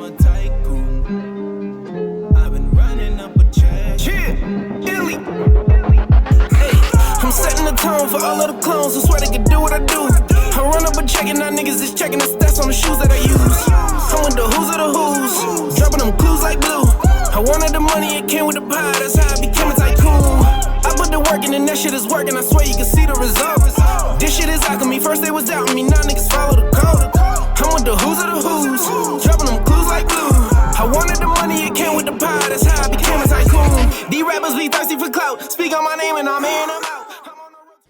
a tycoon. I've been running up a check. Illy. Hey, I'm setting the tone for all of the clones who swear they can do what I do. I run up a check and now niggas is checking the stats on the shoes that I use. I'm with the who's of the who's, dropping them clues like glue. I wanted the money, it came with the pie, that's how I became a tycoon. I put the work in and that shit is working, I swear you can see the results. This shit is alchemy, first they was doubting me, now niggas follow the code. I'm with the who's of the who's, dropping them clues like glue. I wanted the money, it came with the pie, that's how I became a tycoon. These rappers be thirsty for clout, speak on my name and I'm in, I'm out.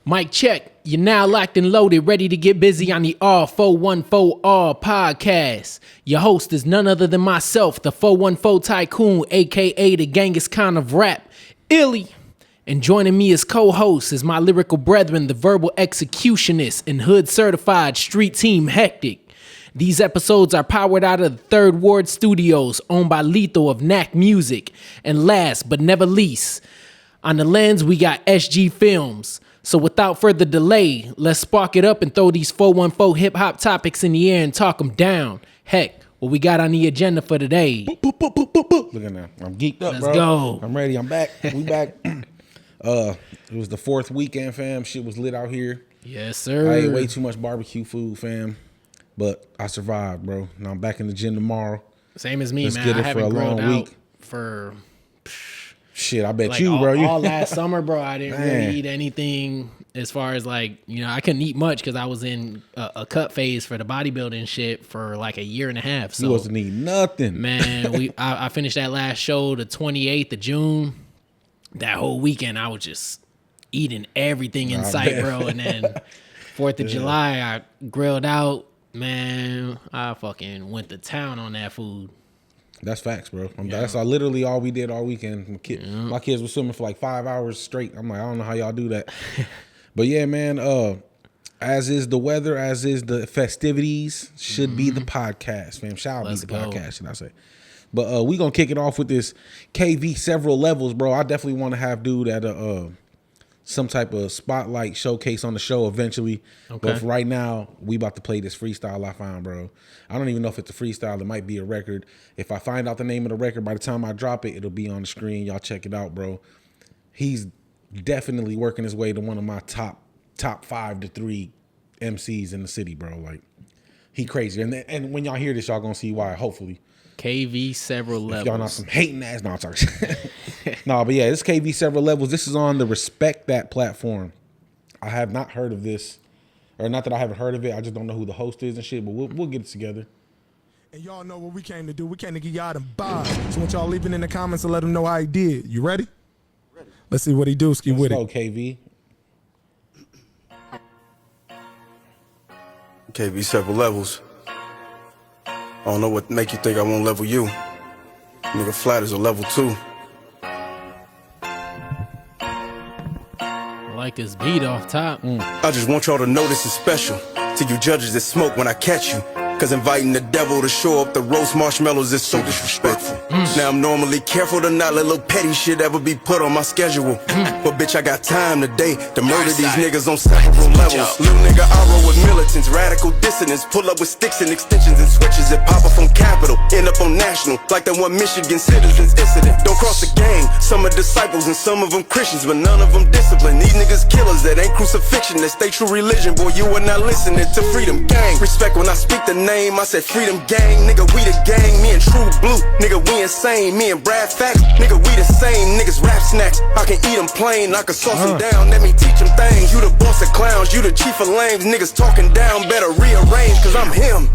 Mic check. You're now locked and loaded, ready to get busy on the R414R podcast. Your host is none other than myself, the 414 Tycoon, aka the Genghis Khan of rap, Illy. And joining me as co-host is my lyrical brethren, the verbal executionist and hood certified street team Hectic. These episodes are powered out of the Third Ward Studios, owned by Lethal of Knack Music. And last but never least, on the lens we got SG Films. So without further delay, let's spark it up and throw these 414 hip-hop topics in the air and talk them down. Heck, what we got on the agenda for today? Look at that. I'm geeked up, Let's bro. go. I'm ready. I'm back. We back. It was the fourth weekend, fam. Shit was lit out here. Yes, sir. I ate way too much barbecue food, fam. But I survived, bro. Now I'm back in the gym tomorrow. Same as me, Let's man. get it I for haven't a long grilled out week. for Shit, I bet like you, bro. all last summer, bro. I didn't Man. really eat anything as far as like, I couldn't eat much because I was in a cut phase for the bodybuilding shit for like a year and a half. So You wasn't eating nothing. man, I finished that last show the 28th of June. That whole weekend, I was just eating everything in sight, bet. bro. And then 4th of July, I grilled out. Man, I fucking went to town on that food. That's facts, bro. That's literally all we did all weekend. My kids were swimming for like 5 hours straight. I'm like, I don't know how y'all do that. But yeah, man, as is the weather, as is the festivities, should be the podcast, fam. Shall be the podcast, should I say. But we gonna kick it off with this KV several levels, bro. I definitely want to have dude at some type of spotlight showcase on the show eventually. Okay. But for right now, we about to play this freestyle I found, bro. I don't even know if it's a freestyle. It might be a record. If I find out the name of the record, by the time I drop it, it'll be on the screen. Y'all check it out, bro. He's definitely working his way to one of my top 5 to 3 MCs in the city, bro. Like, he crazy. And when y'all hear this, y'all gonna see why, hopefully. KV several levels. If y'all not some hating ass, no, I'm sorry. No, but yeah, this KV several levels. This is on the Respect That platform. I have not heard of this, or not that I haven't heard of it. I just don't know who the host is and shit. But we'll get it together. And y'all know what we came to do. We came to give y'all them bars. So I want y'all leave it in the comments and let them know how he did. You ready? Ready. Let's see what he do. Ski with Let's it. go, KV. KV several levels. I don't know what make you think I won't level you. Nigga flat is a level 2. I like this beat off top. I just want y'all to know this is special. To you judges that smoke when I catch you. Cause inviting the devil to show up the roast marshmallows is so disrespectful. Now I'm normally careful to not let little petty shit ever be put on my schedule. But bitch, I got time today to murder these niggas on several levels. Little nigga, I roll with militants, radical dissidents. Pull up with sticks and extensions and switches that pop up on Capitol. End up on National, like that one Michigan citizens incident. Don't cross the gang, some are disciples and some of them Christians, but none of them disciplined. These niggas killers that ain't crucifixion, that's they true religion. Boy, you are not listening to Freedom Gang. Respect when I speak the name, I said Freedom Gang, nigga, we the gang, me and True Blue, nigga, we insane, me and Brad Facts, nigga, we the same, niggas rap snacks, I can eat them plain, I can sauce them down, let me teach them things, you the boss of clowns, you the chief of lames, niggas talking down, better rearrange, cause I'm him,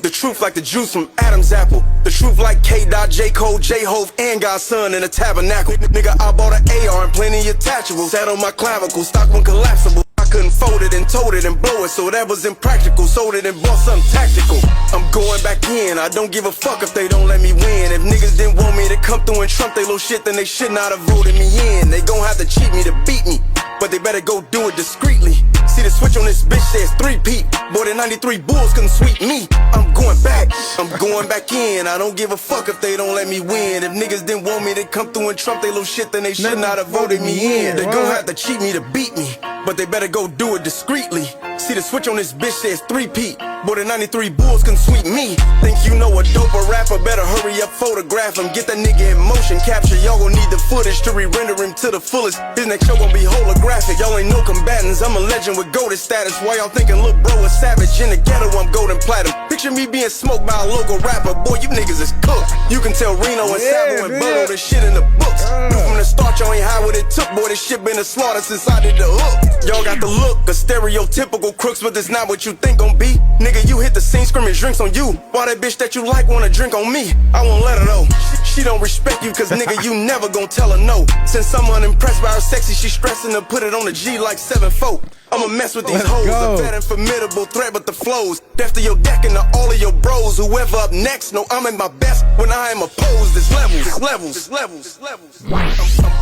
the truth like the juice from Adam's apple, the truth like K-Dot, J. Cole, J-Hove, and God's son in a tabernacle, nigga, I bought an AR and plenty attachable, sat on my clavicle, stock one collapsible, couldn't fold it and told it and blow it, so that was impractical. Sold it and bought something tactical. I'm going back in, I don't give a fuck if they don't let me win. If niggas didn't want me to come through and trump they little shit, then they should not have voted me in. They gon' have to cheat me to beat me, but they better go do it discreetly. See the switch on this bitch says 3-peat. Boy, the 93 Bulls couldn't sweep me. I'm going back. I'm going back in. I don't give a fuck if they don't let me win. If niggas didn't want me to come through and trump they little shit, then they should not have voted me in. They gon' have to cheat me to beat me, but they better go do it discreetly. See the switch on this bitch says 3-peat. More than 93 bulls can sweep me. Think you know a doper rapper, better hurry up, photograph him. Get that nigga in motion capture. Y'all gon' need the footage to re-render him to the fullest. His next show gon' be holographic. Y'all ain't no combatants, I'm a legend with golden status. Why y'all thinking lil' bro is savage? In the ghetto, I'm golden platinum. Picture me being smoked by a local rapper. Boy, you niggas is cooked. You can tell Reno and Sabo and Butto this shit in the books. Knew from the start y'all ain't had what it took. Boy, this shit been a slaughter since I did the hook. Y'all got the look, the stereotypical crooks, but that's not what you think gon' be. Nigga, you hit the scene screaming drinks on you. Why that bitch that you like wanna drink on me? I won't let her know. She don't respect you, cause nigga, you never gon' tell her no. Since I'm unimpressed by her sexy, she stressing to put it on the G like 7-4. I'ma mess with these hoes, a fat and formidable threat, but the flows death to your deck and to all of your bros. Whoever up next, know I'm at my best when I am opposed. There's levels.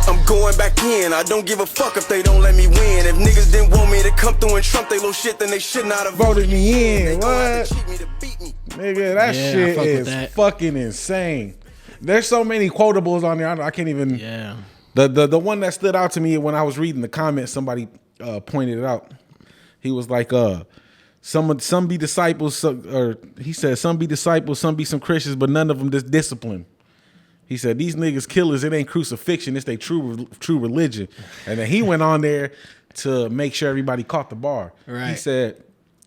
I'm going back in. I don't give a fuck if they don't let me win. If niggas didn't want me to come through and trump they little shit, then they should not have voted me in. What? What? Nigga, that shit is fucking insane. There's so many quotables on there. I can't even. Yeah. The one that stood out to me when I was reading the comments, somebody pointed it out. He was like, some be disciples, or he said, some be disciples, some be some Christians, but none of them just discipline. He said, these niggas killers, it ain't crucifixion, it's their true religion. And then he went on there to make sure everybody caught the bar. Right. He said,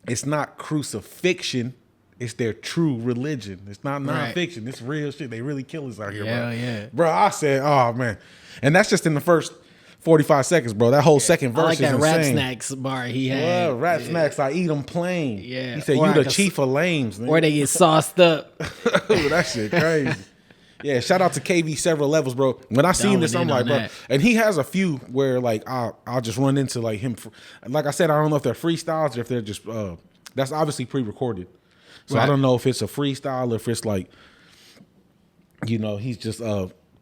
it's not crucifixion, it's their true religion. It's not nonfiction. It's real shit. They really killers out here, bro. Yeah. Bro, I said, oh, man. And that's just in the first 45 seconds, bro. That whole second verse is insane. I like that Rap Snacks bar he had. Well, Rap Snacks, I eat them plain. Yeah. He said, you the chief of lames. Or they get sauced up. Ooh, that shit crazy. Yeah, shout out to KV several levels, bro. When I seen this, I'm like, bro. And he has a few where, like, I'll just run into, like, him. Like I said, I don't know if they're freestyles or if they're just, that's obviously pre-recorded. So I don't know if it's a freestyle or if it's like, you know, he's just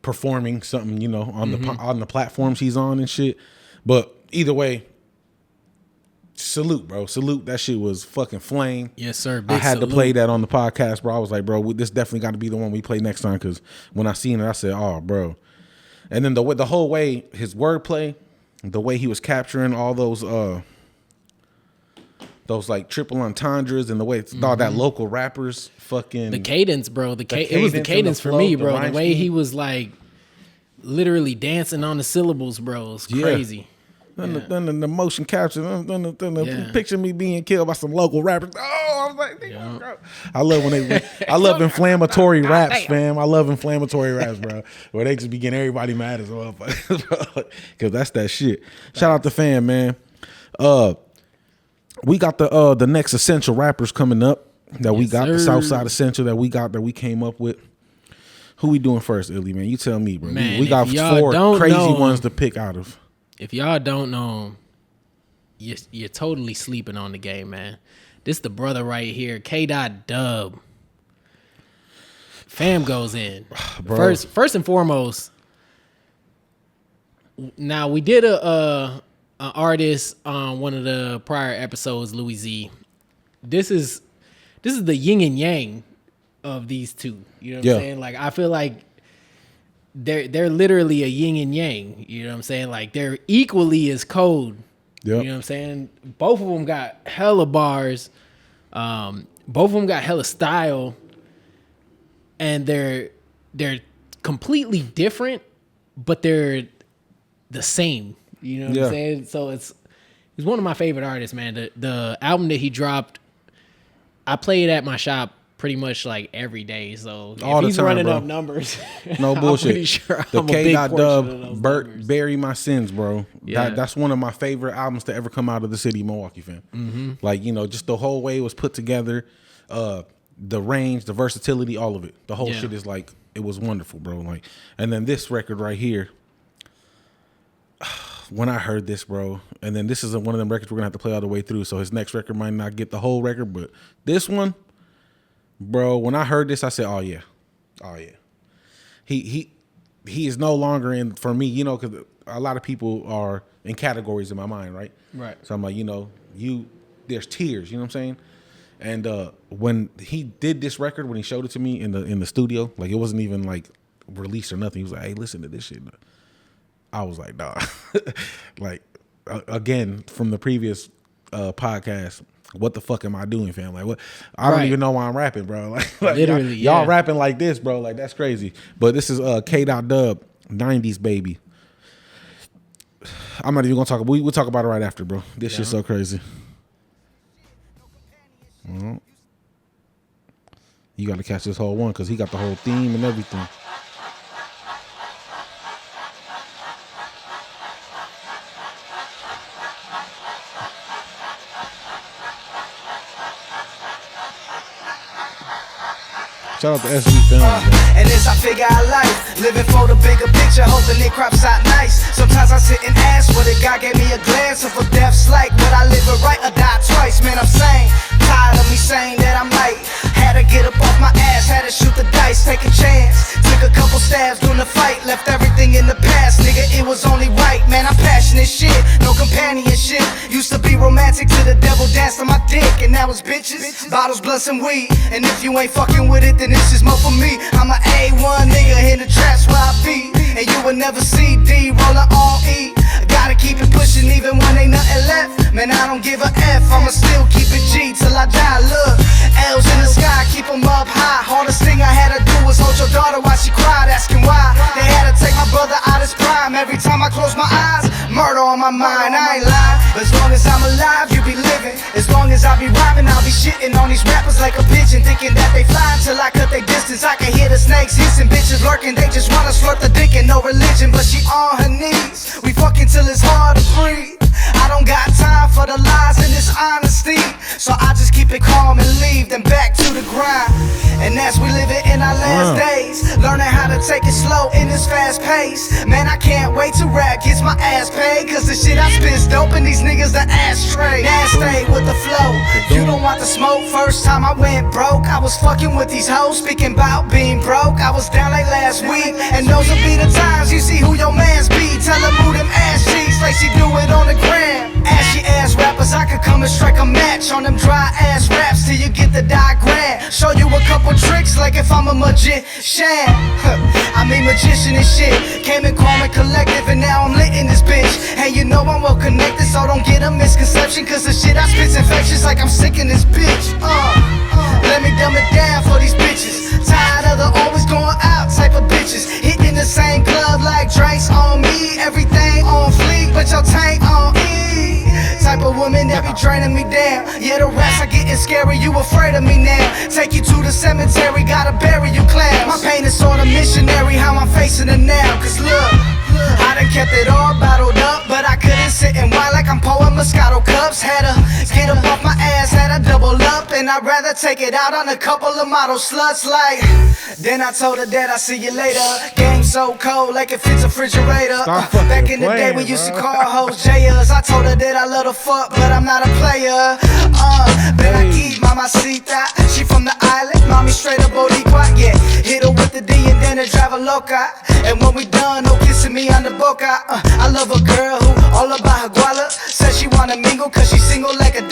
performing something, you know, on the platforms he's on and shit. But either way, salute, bro. Salute. That shit was fucking flame. Yes, sir. I had to play that on the podcast, bro. I was like, bro, this definitely got to be the one we play next time, because when I seen it, I said, oh, bro. And then the whole way, his wordplay, the way he was capturing all those like triple entendres and the way it's all that local rappers fucking the cadence, bro. It was the cadence for me, bro. The way he was like literally dancing on the syllables, bro. It's crazy. Then the motion capture, then the picture me being killed by some local rappers. Oh, I was like, bro. I love inflammatory raps, fam. I love inflammatory raps, bro. Where they just be getting everybody mad as well, because that's that shit. Shout out to fam, man. We got the next essential rappers coming up that we got, the SouthSide Essential that we came up with. Who we doing first, Illy, man? You tell me, bro. Man, we got 4 crazy ones to pick out of. If y'all don't know him, you're totally sleeping on the game, man. This the brother right here, K.Dub. Fam goes in. Bro. First and foremost, now we did an artist on one of the prior episodes, Louis Z. This is the yin and yang of these two. You know what I'm saying? Like, I feel like they're literally a yin and yang. You know what I'm saying? Like, they're equally as cold. Yep. You know what I'm saying? Both of them got hella bars. Both of them got hella style. And they're completely different, but they're the same. You know what I'm saying? So he's one of my favorite artists, man. The album that he dropped, I play it at my shop pretty much like every day. So if he's running up numbers, no bullshit. I'm pretty sure the I'm a big portion of those K.Dub, Bury My Sins, bro. Yeah. That's one of my favorite albums to ever come out of the city of Milwaukee, fam. Mm-hmm. Like, you know, just the whole way it was put together, the range, the versatility, all of it. The whole shit is like, it was wonderful, bro. Like, and then this record right here, when I heard this, bro, and then this is one of them records we're gonna have to play all the way through. So his next record might not get the whole record, but this one, bro, when I heard this, I said, "Oh yeah." He is no longer in, for me, you know, because a lot of people are in categories in my mind, right? Right. So I'm like, you know, there's tiers, you know what I'm saying? And when he did this record, when he showed it to me in the studio, like it wasn't even like released or nothing. He was like, "Hey, listen to this shit." I was like, "Nah." Like again from the previous podcast, what the fuck am I doing, fam? Like what? I don't even know why I'm rapping, bro. Like literally, y'all rapping like this, bro. Like that's crazy. But this is K.Dub 90s baby. I'm not even gonna talk. We'll talk about it right after, bro. This shit's so crazy. Well, you got to catch this whole one because he got the whole theme and everything. Shout out to SB Film. And as I figure out life, living for the bigger picture, hoping it crops out nice. Sometimes I sit and ask, what if God gave me a glance of a death's like? Would I live it right or die twice? Man, I'm sane, tired of me saying that I'm right. Had to get up off my ass, had to shoot the dice, take a chance. Took a couple stabs during the fight, left everything in the past, nigga, it was only right. Man, I'm passionate shit, no companionship. Used to be romantic to the devil, danced on my dick, and now it's bitches, bottles, blunts, and weed. And if you ain't fucking with it, then this is more for me. I'm a A1 nigga in the traps where I be, and you will never see D rollin' on E. Gotta keep it pushing even when ain't nothing left. Man, I don't give a F, I'ma still keep it G till I die. Look, L's in the sky, keep them up high. Hardest thing I had to do was hold your daughter while she cried, asking why. They had to take my brother out his prime. Every time I close my eyes, murder on my mind, I ain't lying. But as long as I'm alive, you be living. As long as I be rhyming, I'll be shitting on these rappers like a pigeon, thinking that they fly until I cut their distance. I can hear the snakes hissing, bitches lurking, they just wanna slurp the dick and no religion. But she on her knees, we fucking till it's hard to breathe. I don't got time for the lies and dishonesty, so I just keep it calm and leave, then back to the grind. And as we live it in our last days, learning how to take it slow in this fast pace. Man, I can't wait to rap, gets my ass paid, cause the shit I spit's dope and these niggas the ashtray. Nasty with the flow, you don't want the smoke. First time I went broke, I was fucking with these hoes, speaking about being broke. I was down like last week, and those will be the times you see who your mans be. Tell them who them ass cheeks, like she do it on the gram. Ashy ass rappers, I could come and strike a match on them dry ass raps till you get the diagram. Show you a couple tricks like if I'm a magician. I mean magician and shit. Came in calm and collective and now I'm lit in this bitch. Hey, you know I'm well connected, so don't get a misconception, cause the shit I spit's infectious like I'm sick in this bitch. Let me dumb it down for these bitches. Tired of the always going out type of bitches. Hitting the same club like drinks on me. Everything on fleek, but your tank on E. Type of woman that be draining me down. Yeah, the rats are getting scary, you afraid of me now. Take you to the cemetery, gotta bury you clowns. My pain is sorta missionary, how I'm facing it now. Cause look, I done kept it all bottled up, but I couldn't sit and whine like I'm pouring Moscato cups. Had to get up off my ass, had to double up, and I'd rather take it out on a couple of model sluts. Like, then I told her that I'll see you later. Game so cold like it fits a refrigerator. Back in the day we used to call hoes Jayers. I told her that I love to fuck, but I'm not a player. Then I keep mamacita. She from the island, mommy straight up Boricua. Yeah, hit her with the D and then I drive a loca. And when we done, no kissing me on the boca. I love a girl who all about her guala. Says she wanna mingle cause she single like $1.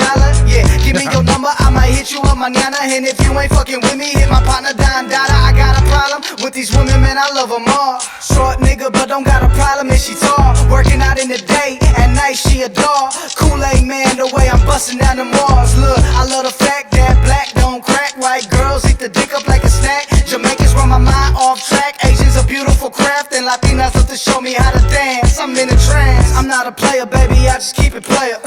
Yeah, give me your number, I might hit you up mañana. And if you ain't fucking with me, hit my partner Don Dada. I got a problem with these women, man, I love them all. Short nigga, but don't got a problem if she tall. Working out in the day, at night she a dog. Kool-Aid man, the way I'm busting down the malls. Look, I love the fact that black don't crack. White girls eat the dick up like a snack. Jamaicans run my mind off track. Asians a beautiful craft, and Latinas love to show me how to dance. I'm in a trance. I'm not a player, baby, I just keep it player.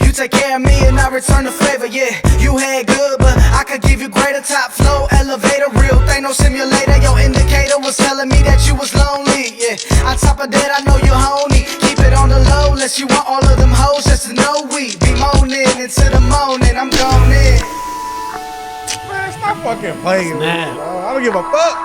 You take care of me and I return the favor, yeah. You had good, but I could give you greater. Top flow, elevator, real thing, no simulator. Your indicator was telling me that you was lonely, yeah. On top of that, I know you're honey. Keep it on the low, unless you want all of them hoes. Just to know we be moaning into the morning. I'm gone in. Man, stop fucking playing, man. I don't give a fuck.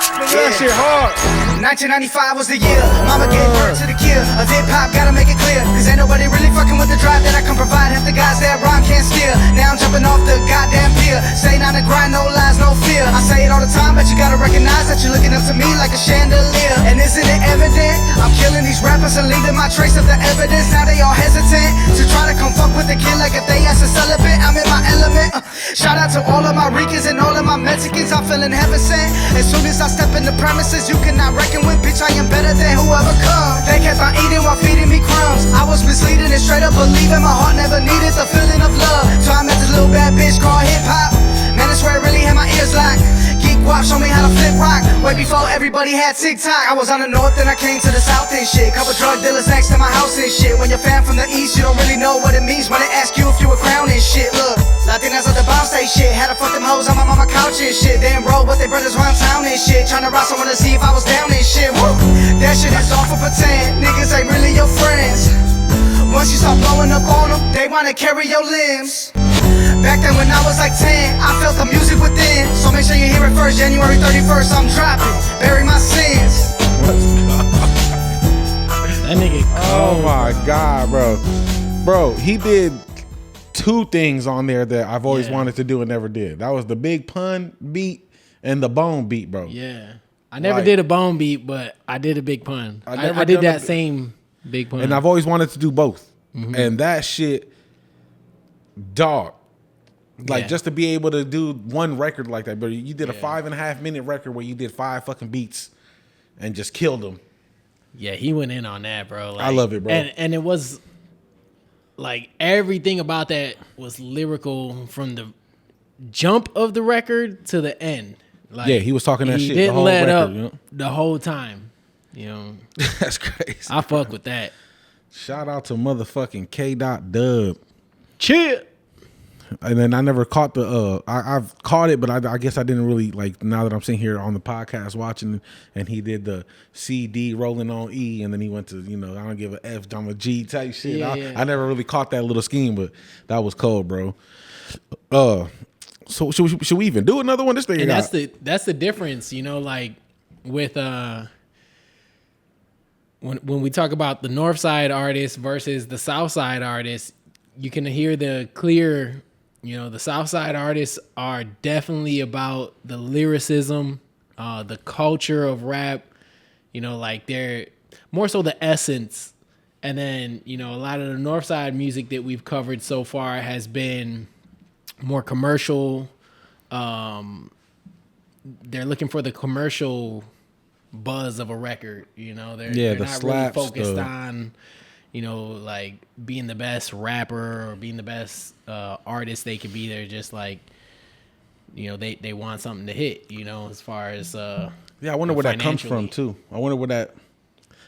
Nigga, that shit hard. 1995 was the year mama gave birth to the kid of hip-hop, gotta make it clear, cause ain't nobody really fucking with the drive that I can provide. Half the guys that rhyme can't steer. Now I'm jumping off the goddamn pier, staying on the grind, no lies, no fear. I say it all the time, but you gotta recognize that you're looking up to me like a chandelier. And isn't it evident? I'm killing these rappers and leaving my trace of the evidence. Now they all hesitant to try to come fuck with the kid like if they ass a celibate. I'm in my element. Shout out to all of my Ricans and all of my Mexicans. I'm feeling heaven sent. As soon as I step in the premises, you cannot reckon with, bitch, I am better than whoever comes. They kept on eating while feeding me crumbs. I was misleading and straight up believing. My heart never needed the feeling of love. So I met this little bad bitch called hip hop. Man, that's where I really had my ears locked. Geek Wop showed me how to flip rock. Way before everybody had TikTok. I was on the north and I came to the south and shit. Couple drug dealers next to my house and shit. When you're fan from the east, you don't really know what it means when they ask you if you a crown and shit. Look, Latinas at the bounce they shit. Had to fuck them hoes on my mama couch and shit. They ain't bro, but they brothers around town and shit. Tryna rob someone to see if I was down and shit. Woo! That shit is all for pretend. Niggas ain't really your friends. Once you start blowing up on them, they wanna carry your limbs. Back then when I was like 10, I felt the music within. So make sure you hear it first, January 31st, I'm dropping. Bury my sins. That nigga Oh my God, bro. Bro, he did 2 things on there that I've always wanted to do and never did. That was the big pun beat and the bone beat, bro. Yeah. I never Like- did a bone beat, but I did a big pun. never I did done that a- same big pun. And I've always wanted to do both. And that shit, dog. Like, Yeah. just to be able to do one record like that, bro. You did a 5.5 minute record where you did 5 fucking beats and just killed them. Yeah, he went in on that, bro. Like, I love it, bro. And it was like everything about that was lyrical from the jump of the record to the end. Like, Yeah, he was talking that he shit the didn't whole let record, up you know? the whole time. You know, That's crazy. I fuck with that. Shout out to motherfucking K.Dub. Chill. And then I never caught the I've caught it, but I guess I didn't really, like, now that I'm sitting here on the podcast watching, and he did the CD rolling on E, and then he went to, you know, I don't give a F, I'm a G type shit. Yeah. I never really caught that little scheme, but that was cold, bro. So should we even do another one? This thing And got, that's the difference, you know, like with when we talk about the North Side artists versus the South Side artists, you can hear the clear, you know, the South Side artists are definitely about the lyricism, the culture of rap, you know, like they're more so the essence. And then, you know, a lot of the North Side music that we've covered so far has been more commercial. They're looking for the commercial buzz of a record, you know. They're the not slaps, really focused the- on, you know, like being the best rapper or being the best artist they could be. They're just like, you know, they want something to hit, you know, as far as yeah, I wonder where that comes from financially. too. I wonder where that,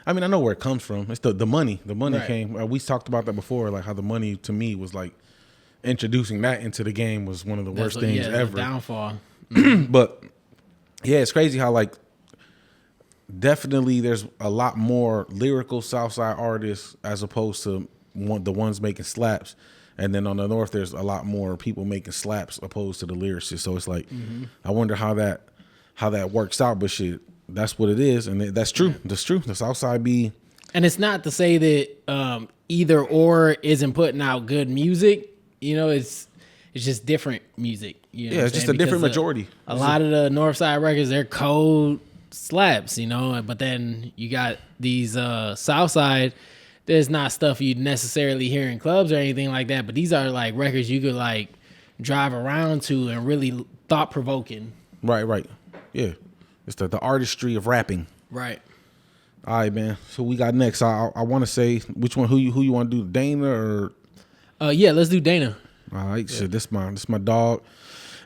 I mean, I know where it comes from. It's the money. The money Right. came. We talked about that before, like how the money to me was like introducing that into the game was one of the worst things the ever. downfall. But yeah, it's crazy how, like, definitely there's a lot more lyrical Southside artists as opposed to the ones making slaps, and then on the North there's a lot more people making slaps opposed to the lyricists. So it's like, I wonder how that works out. But shit, that's what it is, and that's true. That's true. The Southside be, And it's not to say that either or isn't putting out good music. You know, it's just different music. You know yeah, what it's I'm just saying? a different Because, majority. A lot of the North Side records, they're cold slaps, you know. But then you got these South Side. There's not stuff you'd necessarily hear in clubs or anything like that. But these are like records you could like drive around to and really thought provoking. Right. Yeah, it's the artistry of rapping. Right. All right, man. So we got next. I want to say which one. Who you want to do? Dana or? Yeah, let's do Dana. All right, shit. This my dog.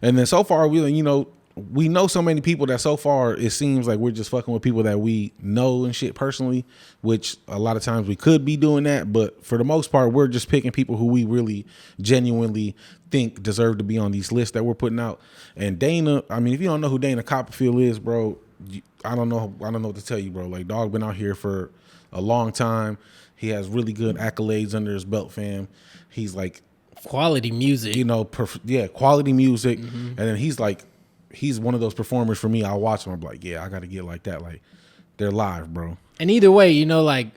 And then so far we know so many people that so far it seems like we're just fucking with people that we know and shit personally, which a lot of times we could be doing that, but for the most part we're just picking people who we really genuinely think deserve to be on these lists that we're putting out. And Dana, I mean, if you don't know who Dana Copperfield is, bro, I don't know what to tell you, bro. Like, dog been out here for a long time. He has really good accolades under his belt, fam. He's like, Quality music. you know, quality music. And then he's one of those performers for me. I watch him, I'm like, yeah, I got to get like that. Like, they're live, bro. And either way, you know, like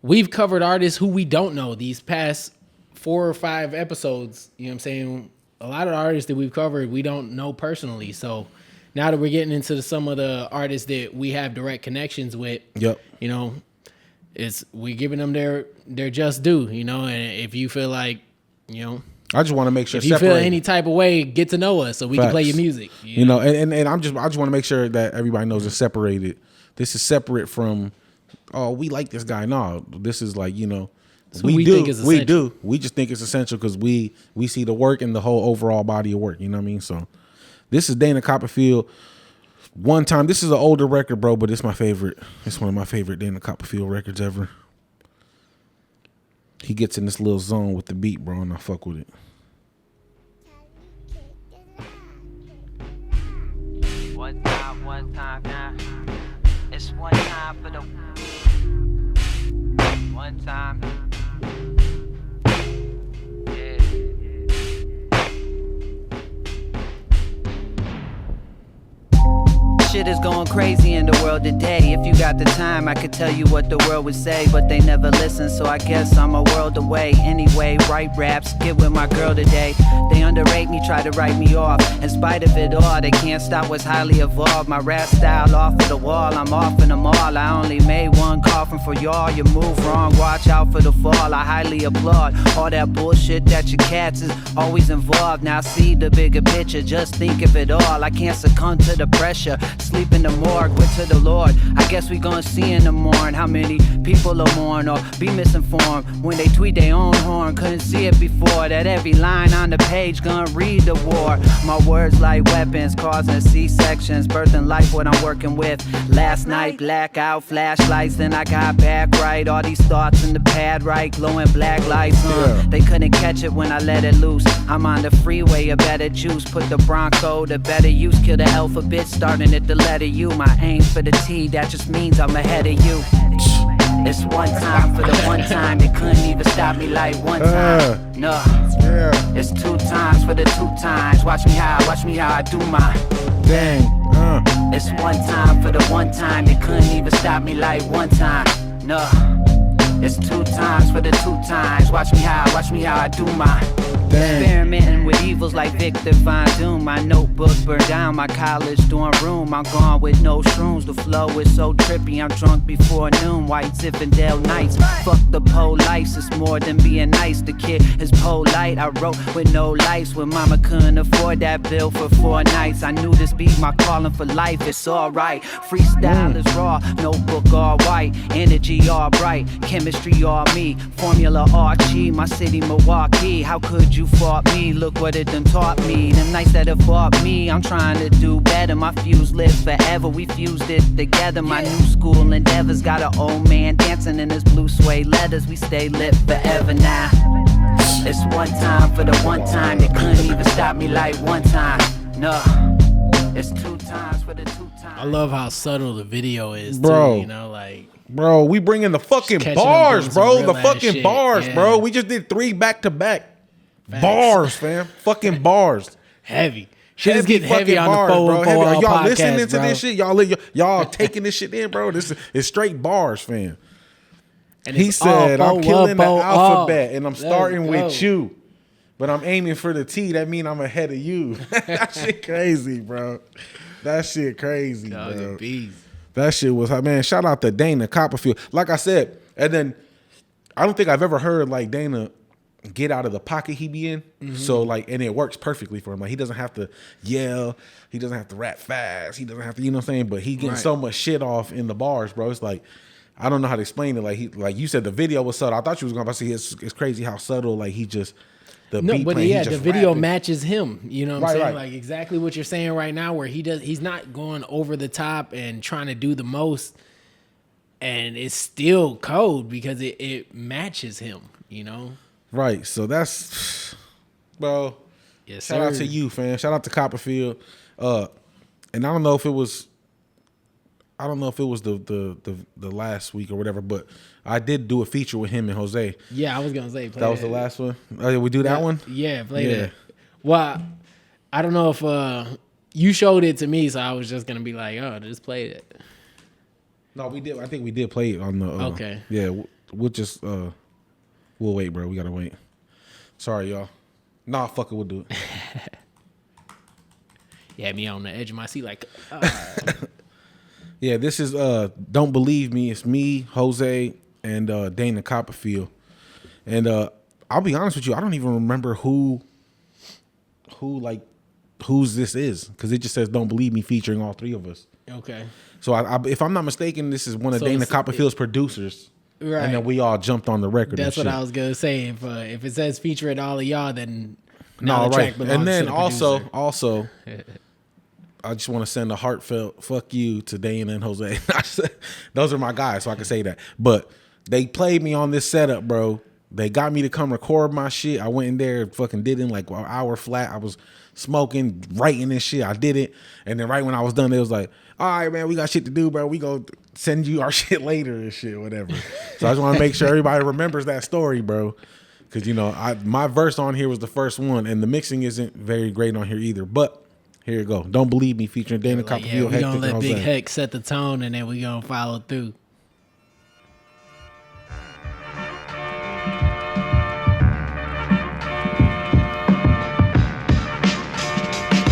we've covered artists who we don't know these past 4 or 5 episodes. You know what I'm saying? A lot of artists that we've covered, we don't know personally. So now that we're getting into some of the artists that we have direct connections with, Yep. you know, we're giving them their just due, you know. And if you feel like, you know, I just want to make sure. if you feel any type of way, get to know us so we can play your music. You know, and I just want to make sure that everybody knows it's separated. This is separate from, oh, we like this guy. No, this is like, you know, we do. We just think it's essential because we see the work and the whole overall body of work. You know what I mean? So this is Dana Copperfield. One Time. This is an older record, bro, but it's my favorite. It's one of my favorite Dana Copperfield records ever. He gets in this little zone with the beat, bro, and I fuck with it. One time now. It's one time for the one time. Yeah. Shit is going crazy in the world today. If you got the time, I could tell you what the world would say, but they never listen, so I guess I'm a world away. Anyway, write raps, get with my girl today. They underrate me, try to write me off. In spite of it all, they can't stop what's highly evolved. My rap style off of the wall, I'm off in them all. I only made one coffin for y'all. You move wrong, watch out for the fall. I highly applaud all that bullshit that your cats is always involved. Now see the bigger picture, just think of it all. I can't succumb to the pressure. Sleep in the morgue, went to the Lord. I guess we gon' see in the morning how many people are mourn or be misinformed when they tweet their own horn. Couldn't see it before that every line on the page gonna read the war. My words like weapons, causing C-sections, birthing life what I'm working with. Last night, blackout, flashlights, then I got back right. All these thoughts in the pad right, glowing black lights. They couldn't catch it when I let it loose. I'm on the freeway, a better juice. Put the Bronco to better use. Kill the alphabet, starting at the letter U. My aim for the T, that just means I'm ahead of you. It's one time for the one time. They couldn't even stop me like one time. No, it's two times for the two times. Watch me how I do mine. Dang. It's one time for the one time. They couldn't even stop me like one time. No, it's two times for the two times. Watch me how I do mine. Experimenting with evils like Victor Von Doom. My notebook burned down my college dorm room. I'm gone with no shrooms. The flow is so trippy, I'm drunk before noon. White Zinfandel nights. Fuck the police, it's more than being nice. The kid is polite. I wrote with no lights when mama couldn't afford that bill for 4 nights. I knew this be my calling for life. It's alright. Freestyle is raw, notebook all white, energy all bright, chemistry all me, formula all G. My city Milwaukee. How could you fought me? Look what it done taught me. Them nights that have fought me, I'm trying to do better. My fuse lit forever, we fused it together. My new school endeavors got an old man dancing in his blue suede leathers. We stay lit forever now. It's one time for the one time. They couldn't even stop me like one time. No, it's two times for the two times. I love how subtle the video is, bro. Too, you know, like. Bro, we bringing the fucking bars, bro. The fucking bars, bro. We just did 3 back-to-back. Bars, fam. Fucking bars. Heavy. Shit is getting heavy on bars, the 414 bro. Y'all podcast, listening to bro. this shit? Y'all taking this shit in, bro. This is straight bars, fam. And He it's said, all I'm killing the alphabet, and I'm Let's starting go. with you. But I'm aiming for the T. That mean I'm ahead of you. That shit crazy, bro. That shit crazy, Dog, bro. a beast. That shit was, man, shout out to Dana Copperfield. Like I said, and then I don't think I've ever heard like Dana get out of the pocket he be in. So like, and it works perfectly for him. Like he doesn't have to yell. He doesn't have to rap fast. He doesn't have to, you know what I'm saying? But he getting so much shit off in the bars, bro. It's like, I don't know how to explain it. Like you said, the video was subtle. I thought you was going to say it's crazy how subtle, like he just, the beat playing, he the just video rapping. matches him. You know what I'm saying? Right. Like exactly what you're saying right now, where he's not going over the top and trying to do the most, and it's still cold because it matches him. You know? Right. So that's, bro. Yes, Shout out to you, fam. Shout out to Copperfield. And I don't know if it was the last week or whatever, but I did do a feature with him and Jose. Yeah, I was gonna say play That was the last one. Oh, did we do that one? Yeah, play that. Well, I don't know if you showed it to me, so I was just gonna be like, oh, just play it. No, we did. I think we did play it on the. Okay. Yeah, we'll just we'll wait, bro. We gotta wait. Sorry, y'all. Nah, fuck it, we'll do it. You had me on the edge of my seat, like. Yeah, this is Don't Believe Me. It's me, Jose, and Dana Copperfield. And I'll be honest with you, I don't even remember whose this is, because it just says Don't Believe Me featuring all three of us. Okay. So I if I'm not mistaken, this is one of Dana Copperfield's producers. Right. And then we all jumped on the record. That's what I was gonna say. If it says featuring all of y'all, then no, the track belongs and then to the also I just want to send a heartfelt fuck you to Dana and Jose. Those are my guys, so I can say that. But they played me on this setup, bro. They got me to come record my shit. I went in there, fucking did it in like an hour flat. I was smoking, writing and shit. I did it. And then right when I was done, it was like, all right, man, we got shit to do, bro. We go send you our shit later and shit, whatever. So I just want to make sure everybody remembers that story, bro. Because, you know, my verse on here was the first one, and the mixing isn't very great on here either. But here you go. Don't Believe Me featuring Dana Copperfield. We're going to let Big Heck set the tone, and then we're going to follow through.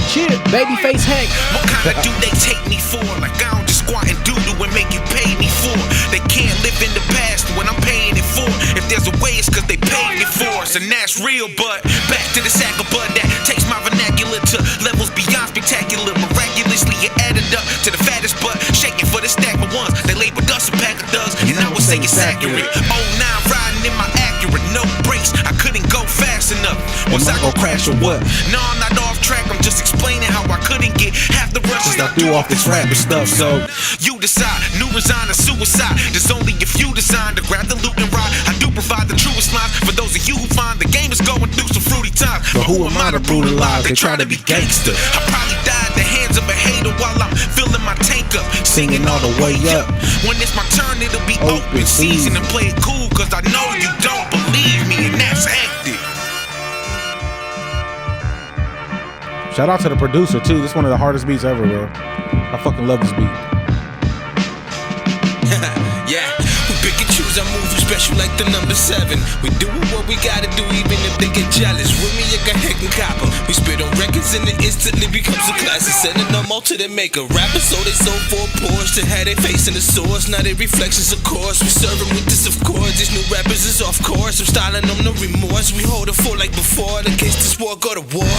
Shit, Babyface Heck. What kind of dude they take me for? Like I don't just squat and doodle and make you pay me for. They can't live in the past when I'm paying it for. If there's a way, it's cause they paid me for us, and that's real. But back to the sack of bud that takes my vernacular to levels beyond spectacular. Miraculously, it added up to the fattest butt, shaking for the stack of ones. They labeled us a pack of thugs, and I would say it's accurate. 09 riding in my Acura, no brakes. I couldn't go fast enough. Was I gonna crash or what? No, I'm not off track. I'm just explaining how I couldn't get half the rushes I threw off this rapping stuff. So you decide, new resign or suicide. There's only a few designed to grab the loot and ride. I do provide the truest lines for those of you who find the game is going through some fruity times. But who am I to brutalize? They try to be gangster. I probably died at the hands of a hater while I'm filling my tank up, singing all the way up. When it's my turn, it'll be open season, and play it cool, cause I know you don't believe me, and that's hectic. Shout out to the producer too. This is one of the hardest beats ever, bro. I fucking love this beat. Yeah, we pick and choose our moves, we special like the number 7. We doing what we gotta do, even if they get jealous. With me, I got heck and copper. We spit on records and it instantly becomes a classic. Sending them all to the maker. Rappers, so they sold for a Porsche to have they face in the source. Now they reflections, of course. We serve them with this, of course. These new rappers is off course. I'm styling them, no remorse. We hold it full like before. In case this war go to war.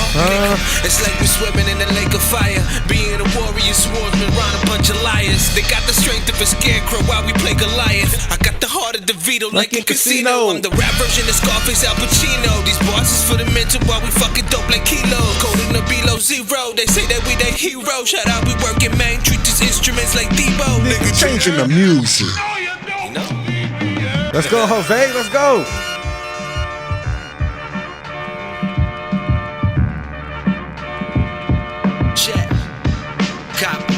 It's like we swimming in a lake of fire. Being a warrior swordsman, round a bunch of liars. They got the strength of a scarecrow while we play Goliath. I got the heart of DeVito like in Casino. I'm the rap version of Scarface Al Pacino. These bars is for the mental while we fucking dope like kilos. Coding the below zero. They say that we the hero. Shout out, we working, man. Treat these instruments like Debo. Nigga changing the music. Let's go, Jose. Let's go. Check. Copy.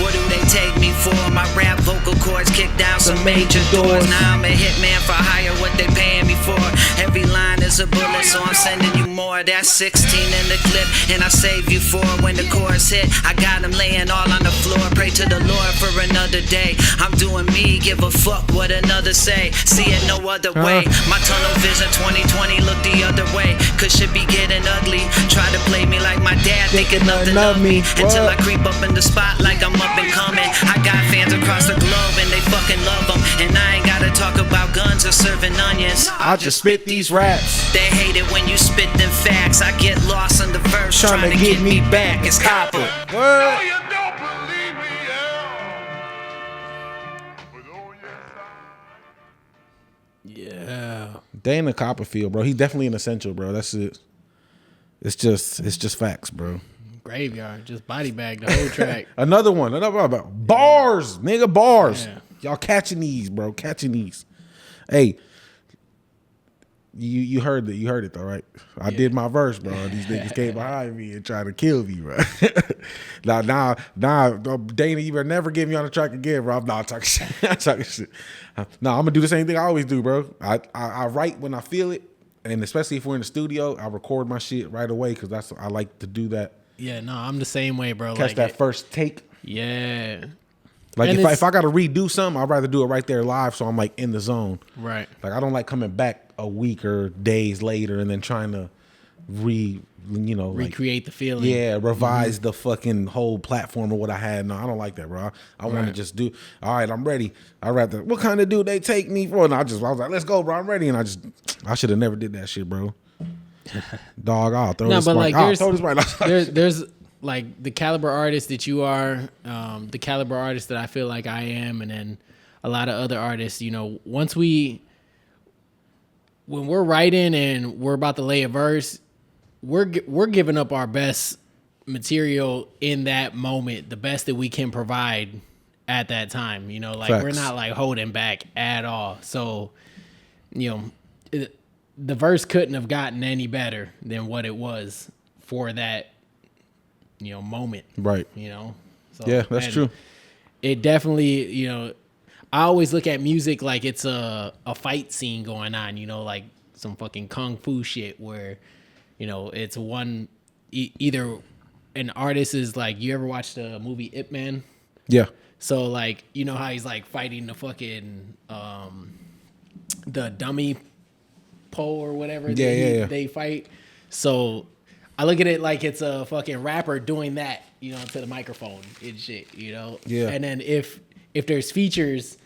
What do they take me for? My rap vocal cords kick down some major doors. Now I'm a hitman for hire, what they paying me for. Every line is a bullet, so I'm sending you more. That's 16 in the clip, and I save you for when the chorus hit. I got them laying all on the floor. Pray to the Lord for another day. I'm doing me, give a fuck what another say. See it no other way. My tunnel vision 2020 look the other way. Cause shit be getting ugly. Try to play me like my dad, thinking nothing of me. Until I creep up in the spot like I'm up and coming. I got fans across the globe and they fucking love them. And I ain't gotta talk about guns or serving onions. I just spit these raps. They hate it when you spit them facts. I get lost in the verse trying to get me back. It's copper. What? Yeah. Dana Copperfield, bro. He's definitely an essential, bro. That's it. It's just facts, bro. Graveyard. Just body bag the whole track. Another one. Bars, nigga, bars. Yeah. Y'all catching these, bro. Catching these. Hey, you heard it. You heard it though, right? I did my verse, bro. These niggas came behind me and tried to kill me, bro. Now, Dana, you better never get me on the track again, bro. I'm not talking shit. I'm talking shit. No, I'm gonna do the same thing I always do, bro. I write when I feel it, and especially if we're in the studio, I record my shit right away because I like to do that. Yeah, no, I'm the same way, bro. Catch that first take. Yeah. Like And if I got to redo something, I'd rather do it right there live, so I'm like in the zone. Right. Like I don't like coming back a week or days later and then trying to recreate the feeling. Yeah, revise the fucking whole platform of what I had. No, I don't like that, bro. I want to just do. All right, I'm ready. I rather. What kind of dude they take me for? And I was like, let's go, bro. I'm ready. And I should have never did that shit, bro. Dog, I'll throw this. But like, there's like the caliber artist that you are, the caliber artist that I feel like I am, and then a lot of other artists. You know, when we're writing and we're about to lay a verse, we're giving up our best material in that moment, the best that we can provide at that time. You know, like Facts. we're not like holding back at all. So, you know, the verse couldn't have gotten any better than what it was for that, you know, moment. Right. You know. So, yeah, that's true. It definitely, you know, I always look at music like it's a fight scene going on, you know, like some fucking kung fu shit where, you know, it's one either an artist is like, you ever watched the movie Ip Man? Yeah. So like, you know how he's like fighting the fucking the dummy pole or whatever they fight. So I look at it like it's a fucking rapper doing that, you know, to the microphone and shit, you know? Yeah. And then if there's features,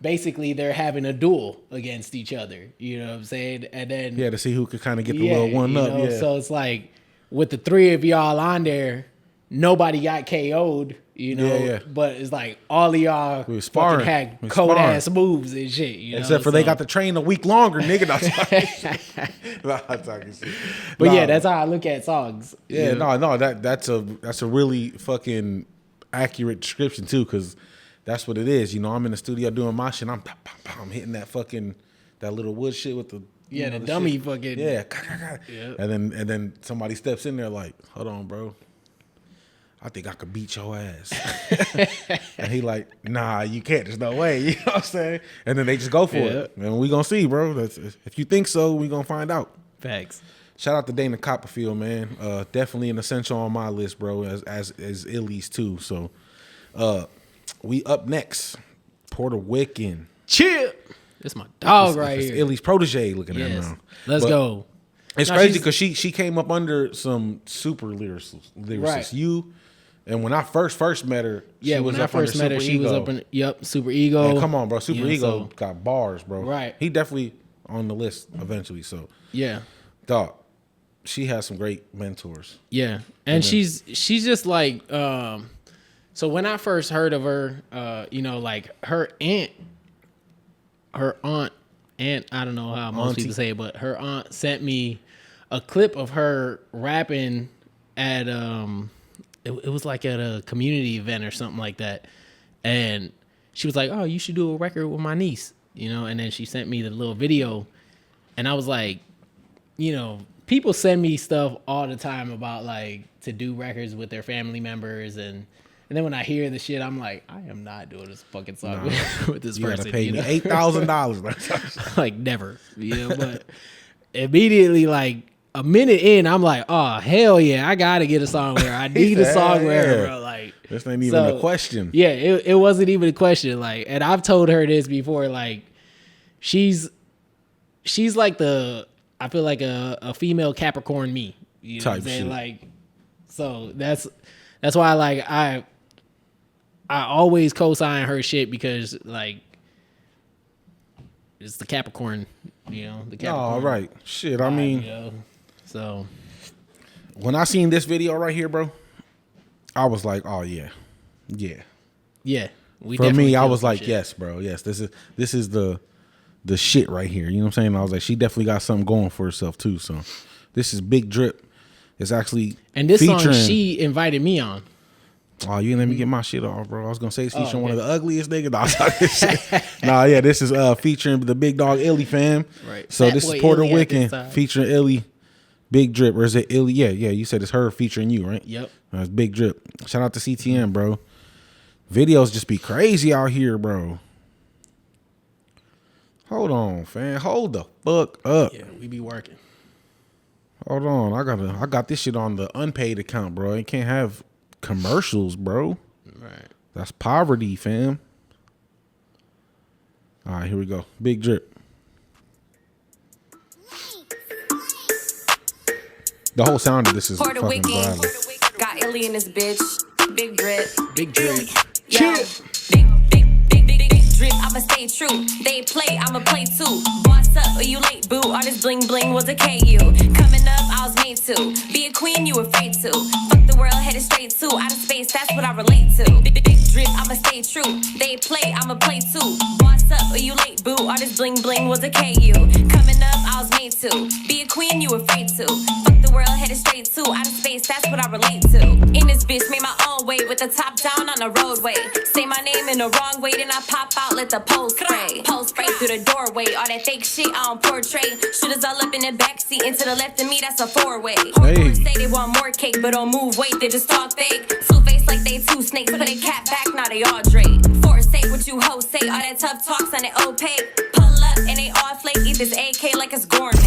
basically they're having a duel against each other, you know what I'm saying? And then to see who could kind of get the little one up. Know? Yeah. So it's like with the three of y'all on there, nobody got KO'd, you know? Yeah. But it's like all of y'all We was sparring. fucking had We was cold sparring. ass moves and shit, you know? Except for they So- got to train a week longer, nigga. I'm talking shit. But Nah. yeah, that's how I look at songs. Yeah, you know? no, that's a really fucking accurate description too, because that's what it is. You know, I'm in the studio doing my shit. I'm hitting that little wood shit with the the dummy shit. fucking Yeah. And then somebody steps in there like, hold on, bro. I think I could beat your ass. And he like, nah, you can't. There's no way. You know what I'm saying? And then they just go for it. And we gonna see, bro. If you think so, we gonna find out. Facts. Shout out to Dana Copperfield, man. Definitely an essential on my list, bro. As Illy's too. So, we up next. Puerto Rican. Chill. That's my dog right here. Illy's protege looking at him Yes. now. Let's But go. It's No, crazy she's- because she came up under some super lyricists. Right. And when I first met her, Yeah, she was when I up under first met her, Super she was Ego. up in Super Ego. Man, come on, bro. Super You know, Ego so- got bars, bro. Right. He definitely on the list eventually. So, Yeah. dog, she has some great mentors. Yeah. And she's just like so when I first heard of her, you know, like her aunt, I don't know how most Auntie. people say it, but her aunt sent me a clip of her rapping at it was like at a community event or something like that. And she was like, "Oh, you should do a record with my niece," you know, and then she sent me the little video. And I was like, you know, people send me stuff all the time about like to do records with their family members, and then when I hear the shit, I'm like, I am not doing this fucking song with this You person. gotta pay you me know? $8,000. Like never, you know. But immediately, like a minute in, I'm like, oh hell yeah, I gotta get a song where I need a said, song where, yeah. bro, like This ain't even So, a question. yeah, it wasn't even a question. Like, and I've told her this before. Like, she's like I feel like a female Capricorn me. You know what I'm Type saying? shit. Like, so that's why like I always co-sign her shit because like it's the Capricorn, you know. The Capricorn. All right. Shit, I mean, you know, so when I seen this video right here, bro, I was like, oh yeah. Yeah. yeah. We For definitely me, I killed was some like, shit. yes, bro. Yes, this is the shit right here. You know what I'm saying? I was like, she definitely got something going for herself too. So this is Big Drip. It's actually And this featuring, song she invited me on. Oh, you didn't let me get my shit off, bro. I was gonna say it's featuring one of okay. the ugliest niggas. Nah, I'm talking shit. Nah, yeah, this is featuring the big dog Illy fam. Right. So Fat this boy is Puerto Illy at Rican this time. featuring Illy, Big Drip, or is it Illy? Yeah, you said it's her featuring you, right? Yep. It's Big Drip. Shout out to CTN, bro. Videos just be crazy out here, bro. Hold on, fam. Hold the fuck up. Yeah, we be working. Hold on. I got this shit on the unpaid account, bro. It can't have commercials, bro. Right. That's poverty, fam. All right, here we go. Big Drip. The whole sound of this is Puerto fucking Rican. violent. Got Illy in this bitch. Big drip. Big drip. Yo, big drip. I'ma stay true. They play, I'ma play too. Boss up, or you late, boo. All this bling bling was a KU. Coming up, I was made to be a queen. You afraid to? Fuck the world, headed straight to outer space. That's what I relate to. Big drip. I'ma stay true. They play, I'ma play too. Boss up, or you late, boo. All this bling bling was a KU. Coming up, I was made to be a queen. You afraid to? Fuck the world, headed straight to outer space. That's what I relate to. In this bitch, made my own way with the top down on the roadway. Say my name in the wrong way, then I pop out, let the pole spray. Pole spray through the doorway. All that fake shit I don't portray. Shooters all up in the backseat, and to the left of me, that's a four-way. Horse say they want more cake, but don't move weight, they just talk fake. Two face like they two snakes, put a cat back, now they all Drake. Four say what you hoes say, all that tough talks on it opaque. Pull up and they all flake, eat this AK like it's gourmet.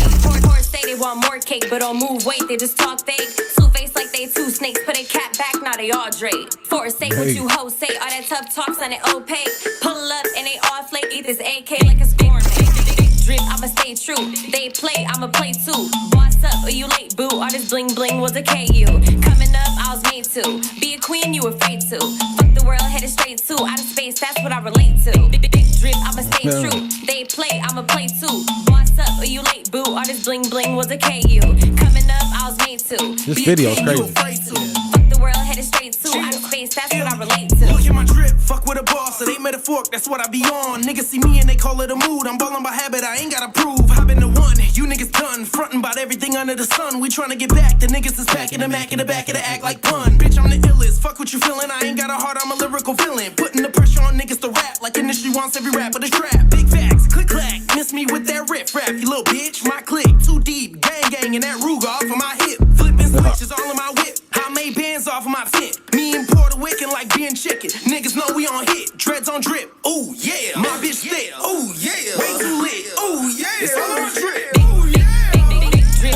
Horse say they want more cake, but don't move weight, they just talk fake. Two face like they two snakes, put a cat back, now they all Drake. Four say what you hoes say, all that tough talks on it opaque. Pull up and they all flake, eat this AK like it's gourmet. Drip, I'ma stay true. They play, I'ma play too. Boss up, or you late, boo. All this bling bling was a KU. Coming up, I was made to be a queen. You afraid to? Fuck the world, headed straight to outer space. That's what I relate to. Drip, I'ma stay true. They play, I'ma play too. Boss up, or you late, boo. All this bling bling was a KU. Coming up, I was made to. This video is crazy. Fuck the world, headed straight to outer space. That's what I relate to. Look at my drip, fuck with a boss, it ain't metaphoric, that's what I be on. Niggas see me and they call it a mood. I'm ballin' by habit, I ain't gotta prove. I've been the one, you niggas done. Frontin' about everything under the sun. We tryna get back, the niggas is packing the Mac in the back of the act like pun. Bitch, I'm the illest, fuck what you feelin'. I ain't got a heart, I'm a lyrical villain. Putting the pressure on niggas to rap, like industry wants every rapper to trap. Big facts, click clack, miss me with that riff rap. You little bitch, my click, too deep, gang gang, and that Ruger off of my hip. Flippin' switches all in my whip. I made bands off of my fit. Me and Puerto Rican like being chicken. Niggas know we on hit. Dreads on drip. Ooh, yeah. My bitch thick. Ooh, yeah. Way too lit. Ooh, yeah. It's all on my drip. Ooh, yeah.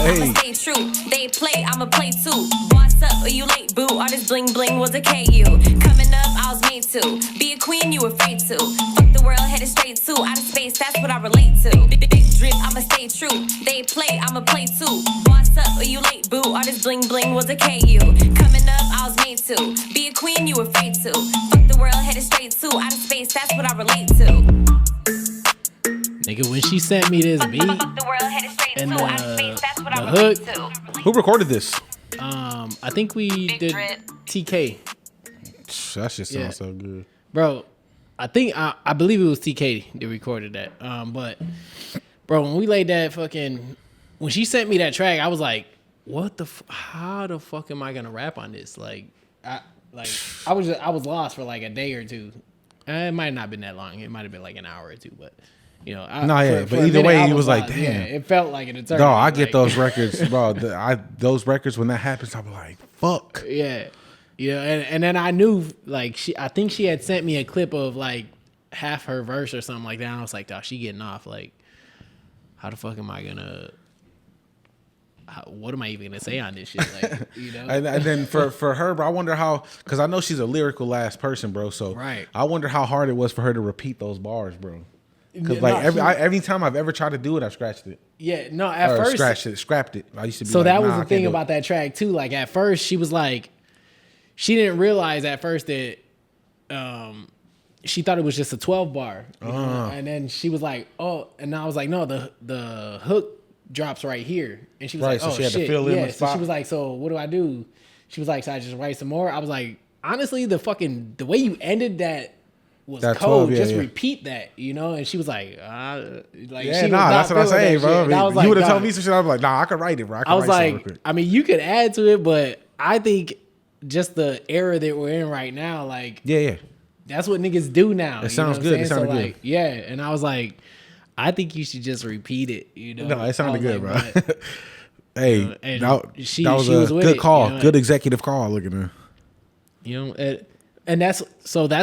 I'ma stay true. They play, I'ma play too. Boss up, or you late, boo. All this bling bling was a KU. Coming up, I was made to be a queen. You afraid to? Fuck the world, headed straight to outer space. That's what I relate to. Drip, I'ma stay true. They play, I'ma play too. Boss up, or you late, boo. All this bling bling was a KU. Coming up, I was made to be a queen. You afraid to? Fuck the world, headed straight to outer space. That's what I relate to. Nigga, when she sent me this beat Fuck the world, headed straight and to outer space. That's what I the relate hook, to. Who recorded this? I think we did drip. TK. That shit sounds Yeah. so good. Bro, I think I believe it was TK that recorded that. But bro, when we laid that fucking, when she sent me that track, I was like, what the how the fuck am I gonna rap on this? I was lost for like a day or two. It might not have been that long. It might have been like an hour or two, but you know, but either way, he was like, damn. Yeah, it felt like an eternity. No, I get like, those records, bro. Those records, when that happens, I'm like, fuck. Yeah. Yeah, and then I knew, like, I think she had sent me a clip of like half her verse or something like that. And I was like, dog, she getting off. Like, how the fuck am I gonna? What am I even gonna say on this shit? Like, you know. And then for her, bro, I wonder how, because I know she's a lyrical ass person, bro. So right. I wonder how hard it was for her to repeat those bars, bro. Because Yeah, like no, every time I've ever tried to do it, I've scratched it. Yeah, no. At first, scrapped it. I used to be. So like, that was nah, the thing about that track too. Like at first, she was like, she didn't realize at first that, she thought it was just a 12 bar, you know? And then she was like, oh, and I was like, no, the hook drops right here, and she was like, so oh she had shit, to fill in yeah. the So spot. she was like, so what do I do? She was like, so I just write some more. I was like, honestly, the way you ended that was That cold. 12, yeah, just yeah. repeat that, you know. And she was like, like, Yeah, she nah, that's what I'm saying, bro. I mean, I was you like, would have dog. told me some shit. I'm like, nah, I could write it, bro. I was write something real like, quick. I mean, you could add to it, but I think just the era that we're in right now, like, yeah. that's what niggas do now. It sounds good. It sounded good. Like, yeah, and I was like, I think you should just repeat it. You know, No, it sounded good, bro. but, Hey, and that she was was a with good it, call. you know? Good executive call. Look at her. You know, and that's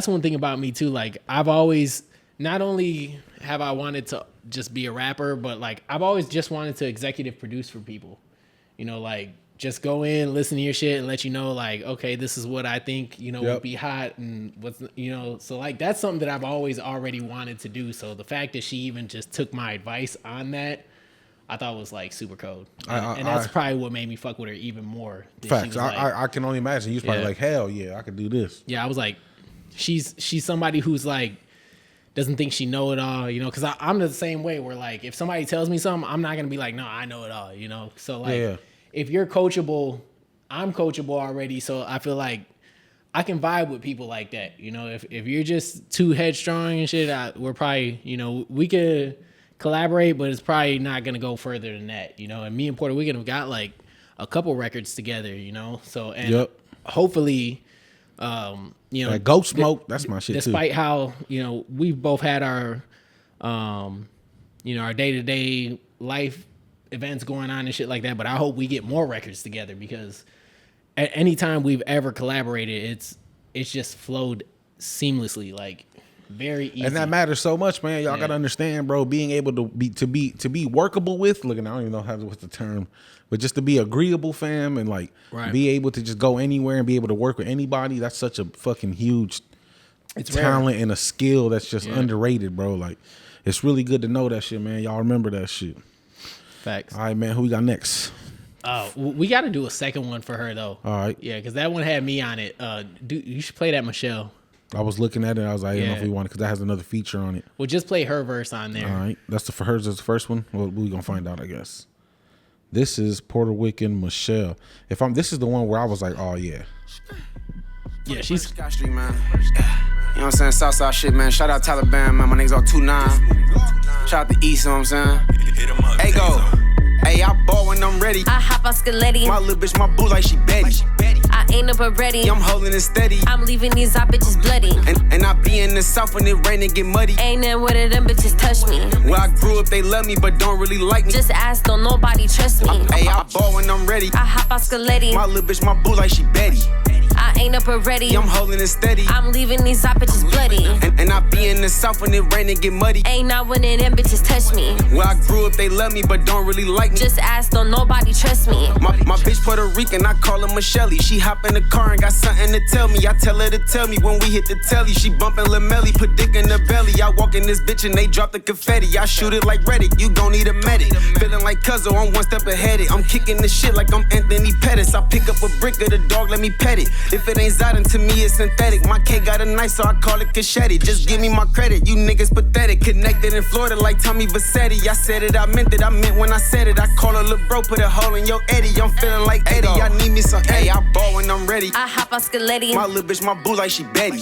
one thing about me too. Like, I've always, not only have I wanted to just be a rapper, but like I've always just wanted to executive produce for people. You know, like just go in, listen to your shit, and let you know, like, okay, this is what I think, you know, would be hot, and what's, you know, so like that's something that I've always already wanted to do. So the fact that she even just took my advice on that, I thought was like super cold, and that's probably what made me fuck with her even more. Facts. I can only imagine. You was probably like, hell yeah, I could do this. Yeah, I was like, she's somebody who's like doesn't think she know it all, you know, because I'm the same way where like if somebody tells me something, I'm not gonna be like, no, I know it all, you know. So like if you're coachable, I'm coachable already, so I feel like I can vibe with people like that, you know. If you're just too headstrong and shit, we're probably, you know, we could collaborate, but it's probably not gonna go further than that, you know. And me and Puerto Rican have got like a couple records together, you know. So and hopefully, you know, like Ghost Smoke, that's my shit despite too. how, you know, we've both had our, you know, our day-to-day life events going on and shit like that. But I hope we get more records together because at any time we've ever collaborated, it's just flowed seamlessly, like very easy. And that matters so much, man. Y'all gotta understand, bro. Being able to be workable with. Look, I don't even know what's the term, but just to be agreeable, fam, and like be able to just go anywhere and be able to work with anybody. That's such a fucking huge talent and a skill that's just underrated, bro. Like, it's really good to know that shit, man. Y'all remember that shit. Facts. All right, man. Who we got next? Oh, we got to do a second one for her though. All right. Yeah, because that one had me on it. You should play that, Michelle. I was looking at it. I was like, I don't know if we want it because that has another feature on it. Well, just play her verse on there. All right. That's for hers is the first one. Well, we're going to find out, I guess. This is Puerto Rican Michelle. This is the one where I was like, oh, yeah. Yeah, she's... Scott Street, man. You know what I'm saying? Southside shit, man. Shout out Taliban, man. My niggas all 2-9. Shout out the East, you know what I'm saying? Hey, go. Hey, I ball when I'm ready. I hop on Skeletti. My little bitch, my boo like she Betty. I ain't up already. I'm holding it steady. I'm leaving these op bitches bloody. And I be in the south when it rain and get muddy. Ain't none one of them bitches touch me. Where I grew up, they love me, but don't really like me. Just ask, don't nobody trust me. Hey, I ball when I'm ready. I hop on Skeletti. My little bitch, my boo like she Betty. I ain't up already. I'm holding it steady. I'm leaving these op bitches bloody. And I be in the south when it rain and get muddy. Ain't not one of them bitches touch me. Where I grew up, they love me, but don't really like me. Just ask, don't nobody trust me. My bitch Puerto Rican, I call her Michelle. She hop in the car and got something to tell me. I tell her to tell me when we hit the telly. She bumpin' Lamelli, put dick in the belly. I walk in this bitch and they drop the confetti. I shoot it like Reddick, you gon' need a medic. Feeling like Cuzzo, I'm one step ahead it. I'm kicking the shit like I'm Anthony Pettis. I pick up a brick of the dog, let me pet it. If it ain't Zidane, to me it's synthetic. My cake got a knife, so I call it Cachetti. Just give me my credit, you niggas pathetic. Connected in Florida like Tommy Vassetti. I said it, I meant it, I meant when I said it. I call her lil' bro, put a hole in your Eddie. I'm feeling like Eddie, I need me some Eddie. I ball when I'm ready. I hop on Skeletti. My little bitch, my boo like she Betty.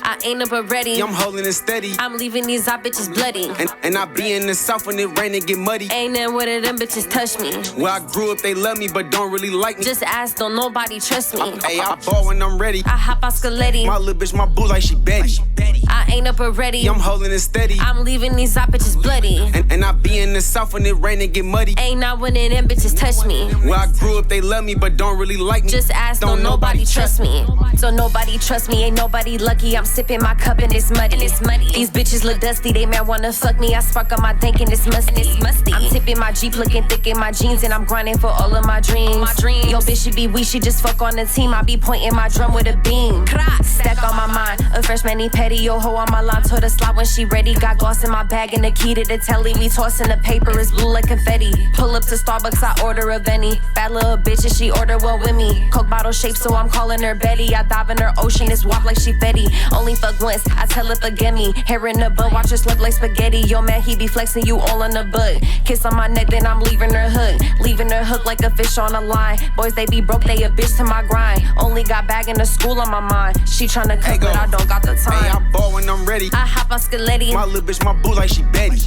I ain't up already. I'm holding it steady. I'm leaving these op bitches bloody. And I be in the south when it rain and get muddy. Ain't none one of them bitches touch me. Where I grew up, they love me, but don't really like me. Just ask, don't nobody trust me. Hey, I ball when I'm ready. I hop on Skeletti. My little bitch, my boo like she Betty. I ain't up already. I'm holding it steady. I'm leaving these op bitches bloody. And I be in the south when it rain and get muddy. Ain't not one of them bitches touch me. Where I grew up, they love me, but don't really like me. Just ask, don't nobody trust me. So nobody trust me, ain't nobody lucky. I'm sipping my cup and it's muddy. These bitches look dusty, they man wanna fuck me. I spark on my dank and it's musty. I'm tipping my Jeep, looking thick in my jeans, and I'm grinding for all of my dreams. Yo, bitch, she be weak, she just fuck on the team. I be pointing my drum with a beam. Stack on my mind, a freshman, he petty. Yo, ho on my line, told her slot when she ready. Got gloss in my bag and the key to the telly. We tossing the paper, it's blue like confetti. Pull up to Starbucks, I order a Benny. Bad little bitch and she order one with me. Coke bottle shape, so I'm calling her Betty. I dive in her ocean, it's wop like she Fetty. Only fuck once, I tell her forget me. Hair in the butt, watch her slip like spaghetti. Yo, man, he be flexing you all on the butt. Kiss on my neck, then I'm leaving her hook. Leaving her hook like a fish on a line. Boys, they be broke, they a bitch to my grind. Only got bag in the school on my mind. She tryna cut, but I don't got the time. Hey, I ball when I'm ready. I hop on Skeletti. My little bitch, my boo like she Betty.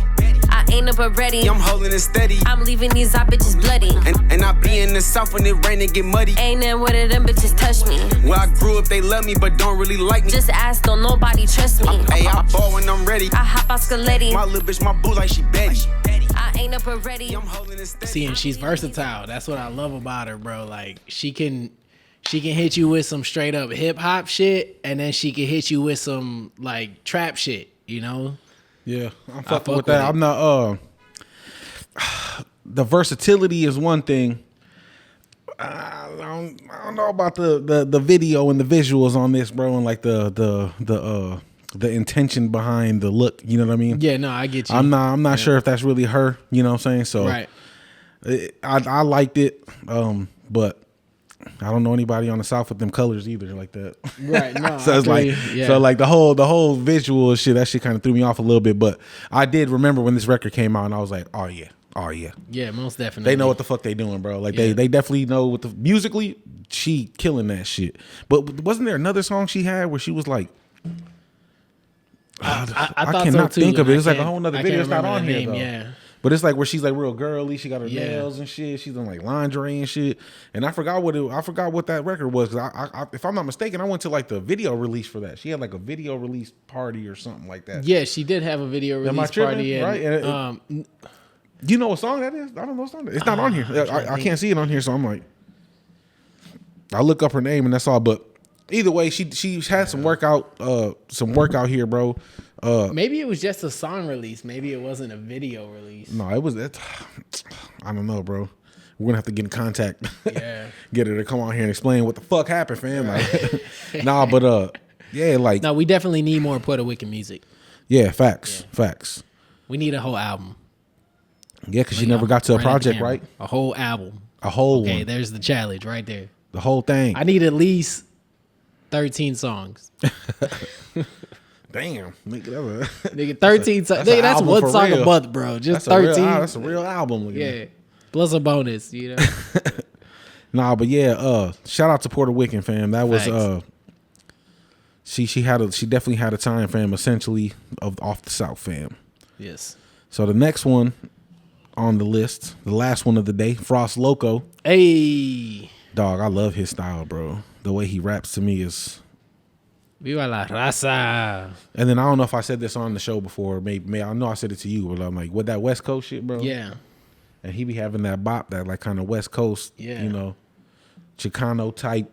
I ain't up already. I'm holding it steady. I'm leaving these op bitches bloody. And I be in the south when it rain and get muddy. Ain't none one of them bitches touch me. Where I grew up, they love me, but don't really like me. Just ask, don't nobody trust me. Hey, I ball when I'm ready. I hop on Skeletti. My little bitch, my boo like she Betty. I ain't up already. I'm holding it steady. See, and she's versatile. That's what I love about her, bro. Like she can hit you with some straight up hip hop shit, and then she can hit you with some like trap shit. You know? Yeah, I'm fucking with that. I'm not. The versatility is one thing. I don't know about the video and the visuals on this, bro, and like the intention behind the look. You know what I mean? Yeah, no, I get you. I'm not sure if that's really her. You know what I'm saying? So right. I liked it, but I don't know anybody on the South with them colors either like that. Right. No. So it's like, so like the whole visual shit, that shit kind of threw me off a little bit. But I did remember when this record came out, and I was like, oh yeah. Yeah, most definitely. They know what the fuck they doing, bro. Like they definitely know what the musically. She killing that shit. But wasn't there another song she had where she was like, I cannot think of it. It's like a whole nother video. It's not on here though. Yeah. But it's like where she's like real girly. She got her nails and shit. She's in like lingerie and shit. And I forgot what that record was. Cause I if I'm not mistaken, I went to like the video release for that. She had like a video release party or something like that. Yeah, she did have a video release party. And, right? And you know what song that is? I don't know what song that is. It's not on here. I can't see it on here, so I'm like, I look up her name and that's all. But either way, she had some workout here, bro. Maybe it was just a song release. Maybe it wasn't a video release. No, it was that. I don't know, bro. We're gonna have to get in contact. Yeah. Get her to come on here and explain what the fuck happened, fam. Like, nah, but yeah, like. No, we definitely need more Puerto Rican music. Yeah, facts. We need a whole album. Yeah, because she never got to a project, right? A whole album. A whole one. Okay, there's the challenge right there. The whole thing. I need at least 13 songs. Damn, nigga, 13 songs. Nigga, that's one song a month, bro. Just 13. That's a real album. Yeah, plus a bonus, you know. Nah, but yeah, shout out to Puerto Rican, fam. That was she definitely had a time, fam. Essentially off the South, fam. Yes. So the next one on the list, the last one of the day, Frost Loco. Hey, dog, I love his style, bro. The way he raps to me is. Viva la raza. And then I don't know if I said this on the show before. Maybe I know I said it to you, but I'm like, with that West Coast shit, bro. Yeah. And he be having that bop, that like kind of West Coast, you know, Chicano type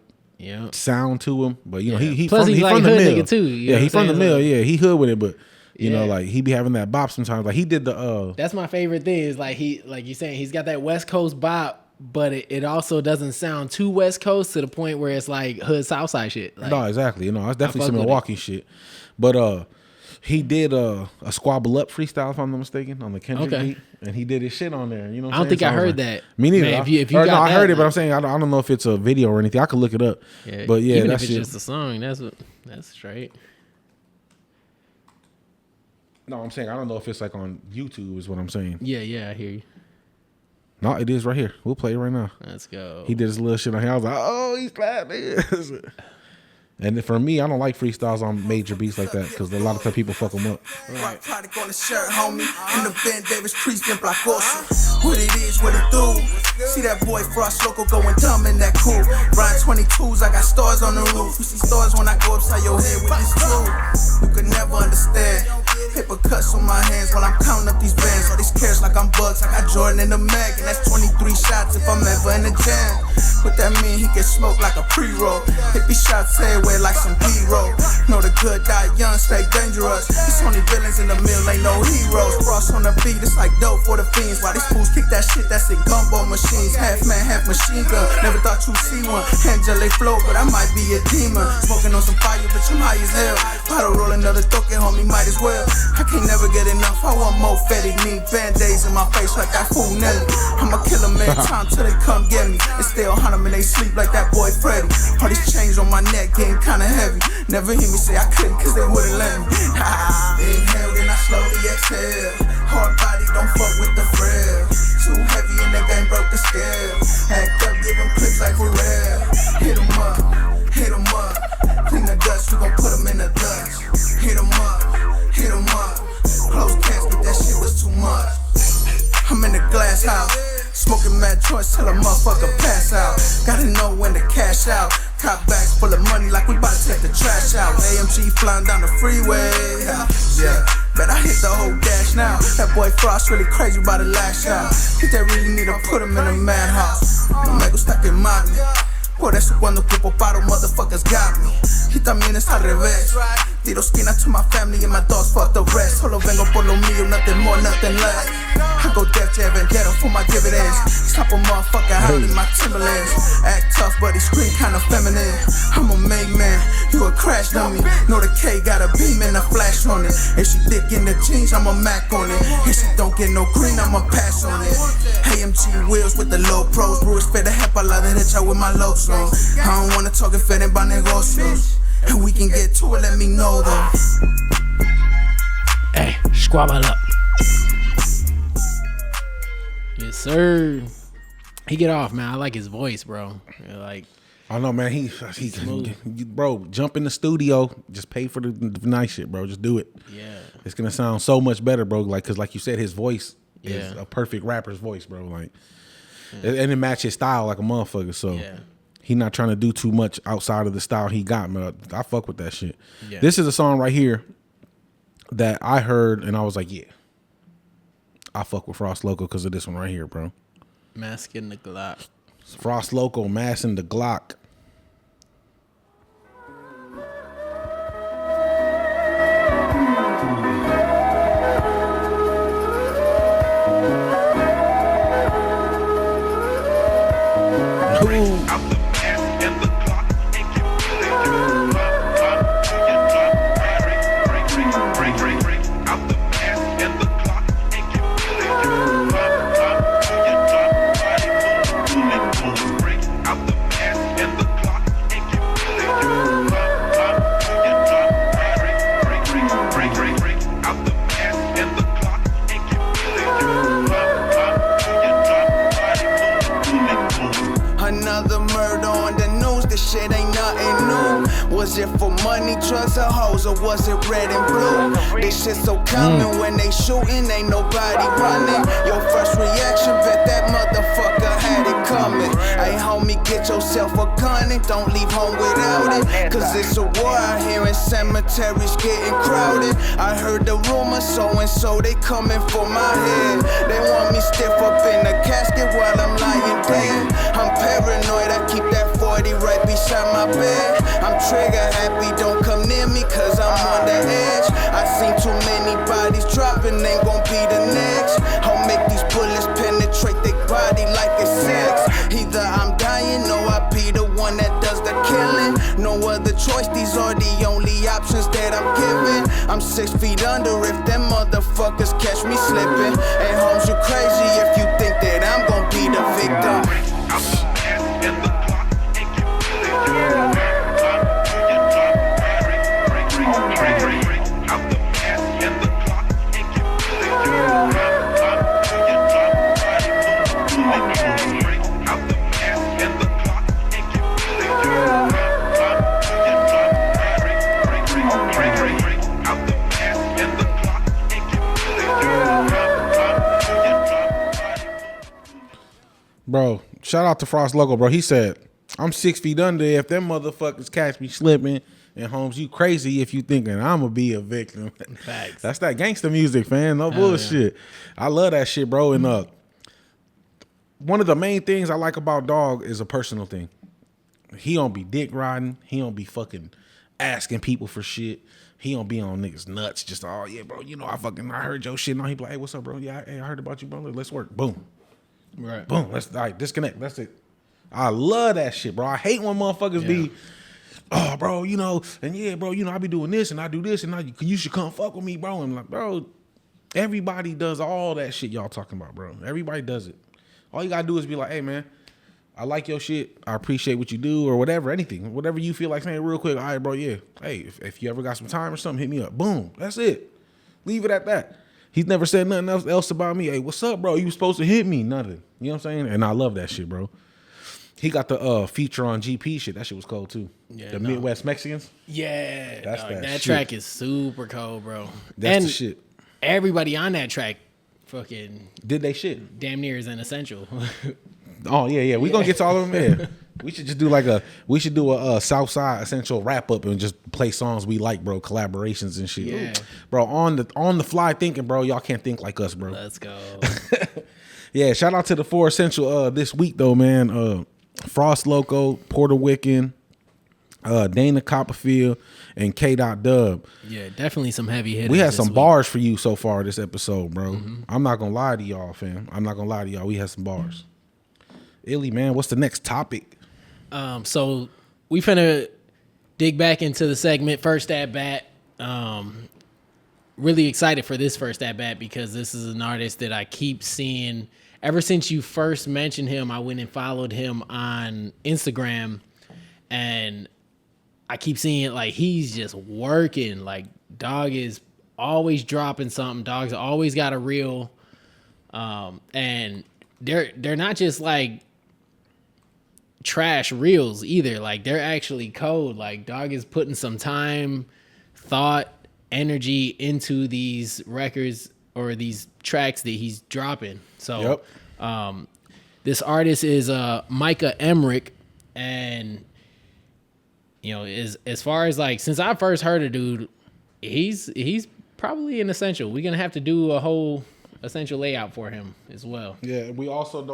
sound to him. But you know, he from the mill nigga too. Yeah, he from the mill. Yeah, he hood with it, but you know, like he be having that bop sometimes. Like he did the. That's my favorite thing. Is like you're saying, he's got that West Coast bop. But it also doesn't sound too West Coast to the point where it's like hood Southside shit. Like, no, exactly. You know, it's definitely some Milwaukee shit. But he did a Squabble Up freestyle, if I'm not mistaken, on the Kendrick beat, and he did his shit on there. You know, what I don't think I heard that. Me neither. Man, if you got I heard it, but I'm saying I don't know if it's a video or anything. I could look it up. Yeah, but yeah, even that's if it's just a song, that's straight. No, I'm saying I don't know if it's like on YouTube. Is what I'm saying. Yeah, I hear you. No, it is right here. We'll play it right now. Let's go. He did his little shit on here. I was like, oh, he's slapped. And for me, I don't like freestyles on major beats like that because a lot of people fuck them up. Right. Product on the shirt, homie. In the Ben Davis priest and Black Ocean. What it is, what it do. See that boy Frost Loco going dumb in that cool. Ryan 22s, I got stars on the roof. You see stars when I go upside your head with this tool. You could never understand. Paper cuts on my hands while I'm counting up these bands. All these cares like I'm bugs. I got Jordan in the mag, and that's 23 shots if I'm ever in the jam. What that mean? He get smoked like a pre-roll. Hippie shots everywhere like some B-roll. Know the good die young, stay dangerous. It's only villains in the mill, ain't no heroes. Frost on the beat, it's like dope for the fiends. While these fools kick that shit, that's in gumbo machines. Half man, half machine gun. Never thought you'd see one. Angelic flow, but I might be a demon. Smoking on some fire, bitch, I'm high as hell. Bottle roll another toke, homie, might as well. I can't never get enough, I want more fetty. Need band-aids in my face like that fool Nelly. I'ma kill them every time till they come get me. And still hunt them and they sleep like that boy Freddy. All these chains on my neck getting kinda heavy. Never hear me say I couldn't cause they wouldn't let me. Inhale, then I slowly exhale. Hard body, don't fuck with the frail. Too heavy and that game broke the scale. Act up, give them clicks like for real. Hit them up, hit them up. Clean the dust, we gon' put them in the dust. Hit them up, hit them up. Close casket, that shit was too much. I'm in the glass house, smoking mad joints till a motherfucker pass out. Gotta know when to cash out. Cop bags full of money like we bout to take the trash out. AMG flying down the freeway. Yeah, bet I hit the whole dash now. That boy Frost really crazy about the lash out. Think they really need to put him in a madhouse. No me gusta quemarme. Por eso cuando ocupo paro, motherfuckers got me. Y también es al revés. Tiro esquina to my family and my dogs, fuck the rest. Solo vengo por lo mío, nothing more, nothing less. I go deaf to vendetta for my dividends. Stop a motherfucker out in my Timberlands. Act tough, but he scream kinda feminine. I'm a made man, you a crashed on me. Know the K got a beam and a flash on it. If she thick in the jeans, I'm a Mac on it. If she don't get no green, I'm a pass on it. AMG wheels with the low pros. Brew City the help, I love the hitch out with my low song. I don't wanna talk if it ain't about negocios. And we can get to it, let me know though. Hey, squabble up. Yes, sir. He get off, man. I like his voice, bro. Like, I know, man. He bro, jump in the studio. Just pay for the nice shit, bro. Just do it. Yeah. It's gonna sound so much better, bro. Like, cause like you said, his voice is a perfect rapper's voice, bro. Like, and it match his style like a motherfucker. So he not trying to do too much outside of the style he got, man. I fuck with that shit. Yeah. This is a song right here that I heard and I was like, yeah, I fuck with Frost Loco because of this one right here, bro. Mask in the Glock. Frost Loco, Mask in the Glock. Another murder on the news, this shit ain't nothing new. Was it for money, drugs, or hoes, or was it red and blue? This shit so common when they shooting, ain't nobody running. Your first reaction, bet that motherfucker had it coming. Hey homie, get yourself a gun and don't leave home without it. Cause it's a war out here and cemeteries getting crowded. I heard the rumor, so and so they coming for my head. They want me stiff up in the casket while I'm lying dead. I'm paranoid, I keep that 40 right beside my bed. I'm trigger happy, don't come near me cause I'm on the edge. I seen too many bodies dropping, ain't gon' be the next. I'll make these bullets penetrate their body like it's sex. Either I'm dying or I be the one that does the killing. No other choice, these are the only options that I'm given. I'm 6 feet under if them motherfuckers catch me slipping. And Holmes, you crazy if you think that I'm gon' be the victim. Bro, shout out to Frost Loco, bro. He said, I'm 6 feet under if them motherfuckers catch me slipping. And Holmes, you crazy if you thinking I'm gonna be a victim. Facts. That's that gangster music, fam. No bullshit. Yeah. I love that shit, bro. And one of the main things I like about Dog is a personal thing. He don't be dick riding. He don't be fucking asking people for shit. He don't be on niggas nuts. Just, oh yeah, bro, you know I heard your shit. And he be like, hey, what's up, bro? Yeah, hey, I heard about you, bro. Let's work. Boom. Right. Boom. Let's disconnect. That's it. I love that shit, bro. I hate when motherfuckers be, oh, bro, you know, and yeah, bro, you know, I be doing this and I do this and you should come fuck with me, bro. And like, bro, everybody does all that shit y'all talking about, bro. Everybody does it. All you gotta do is be like, hey, man, I like your shit. I appreciate what you do or whatever, anything. Whatever you feel like saying real quick. All right, bro, yeah. Hey, if you ever got some time or something, hit me up. Boom. That's it. Leave it at that. He's never said nothing else about me. Hey, what's up, bro? You was supposed to hit me. Nothing. You know what I'm saying? And I love that shit, bro. He got the feature on GP shit. That shit was cold, too. Yeah, the Midwest Mexicans. Yeah. That's that track is super cold, bro. That's the shit. Everybody on that track fucking did they shit. Damn near is an essential. Oh, yeah. We gonna get to all of them, yeah. We should just do a SouthSide Essential wrap up and just play songs we like, bro. Collaborations and shit. Yeah. Bro, on the fly thinking, bro. Y'all can't think like us, bro. Let's go. Yeah, shout out to the 4 Essential this week though, man. Frost Loco, Porter Wiccan, Dana Copperfield, and K. Dub. Yeah, definitely some heavy hitters. We had some bars for you so far this episode, bro. Mm-hmm. I'm not gonna lie to y'all, fam. I'm not gonna lie to y'all. We had some bars. Illy, man, what's the next topic? So we finna dig back into the segment, first at bat. Really excited for this first at bat because this is an artist that I keep seeing. Ever since you first mentioned him, I went and followed him on Instagram, and I keep seeing like he's just working. Like dog is always dropping something. Dog's always got a reel, and they're not just like trash reels either. Like they're actually cold. Like dog is putting some time, thought, energy into these records or these tracks that he's dropping. So this artist is Micah Emmerich, and you know, as far as like since I first heard a dude, he's probably an essential. We're gonna have to do a whole essential layout for him as well. Yeah, we also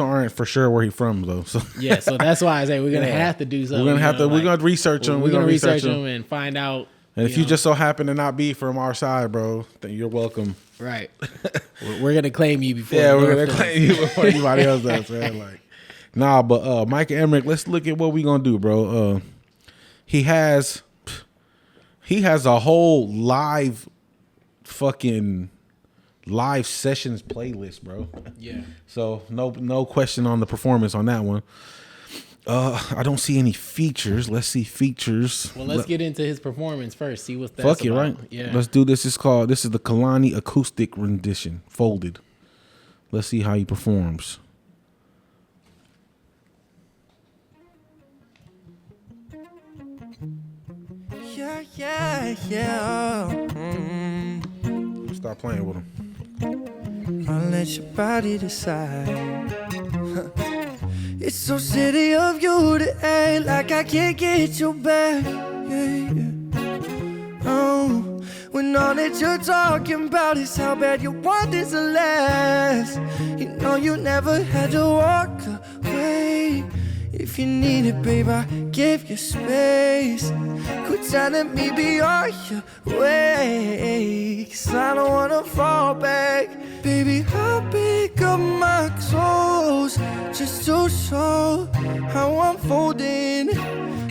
aren't for sure where he's from though. So yeah, so that's why I say we're gonna have to do something. We're gonna research him. We're gonna research him and find out. And if you just so happen to not be from our side, bro, then you're welcome. Right. We're gonna claim you before. Yeah, we're gonna claim you before anybody else does, man. Like, nah, but Micah Emmerich, let's look at what we gonna do, bro. He has a whole live sessions playlist, bro. Yeah. So no question on the performance on that one. I don't see any features. Let's see features. Well, let's get into his performance first. See what that's Fuck it, about. right? Yeah. Let's do this. This is the Kalani acoustic rendition, folded. Let's see how he performs. Yeah. Stop playing with him. I'll let your body decide. It's so silly of you to act like I can't get you back. Yeah. Oh, when all that you're talking about is how bad you want this to last. You know you never had to walk away. If you need it, babe, I give you space. Quit telling me be on your way, 'cause I don't wanna fall back. Baby, I'll pick up my clothes just to show how I'm folding.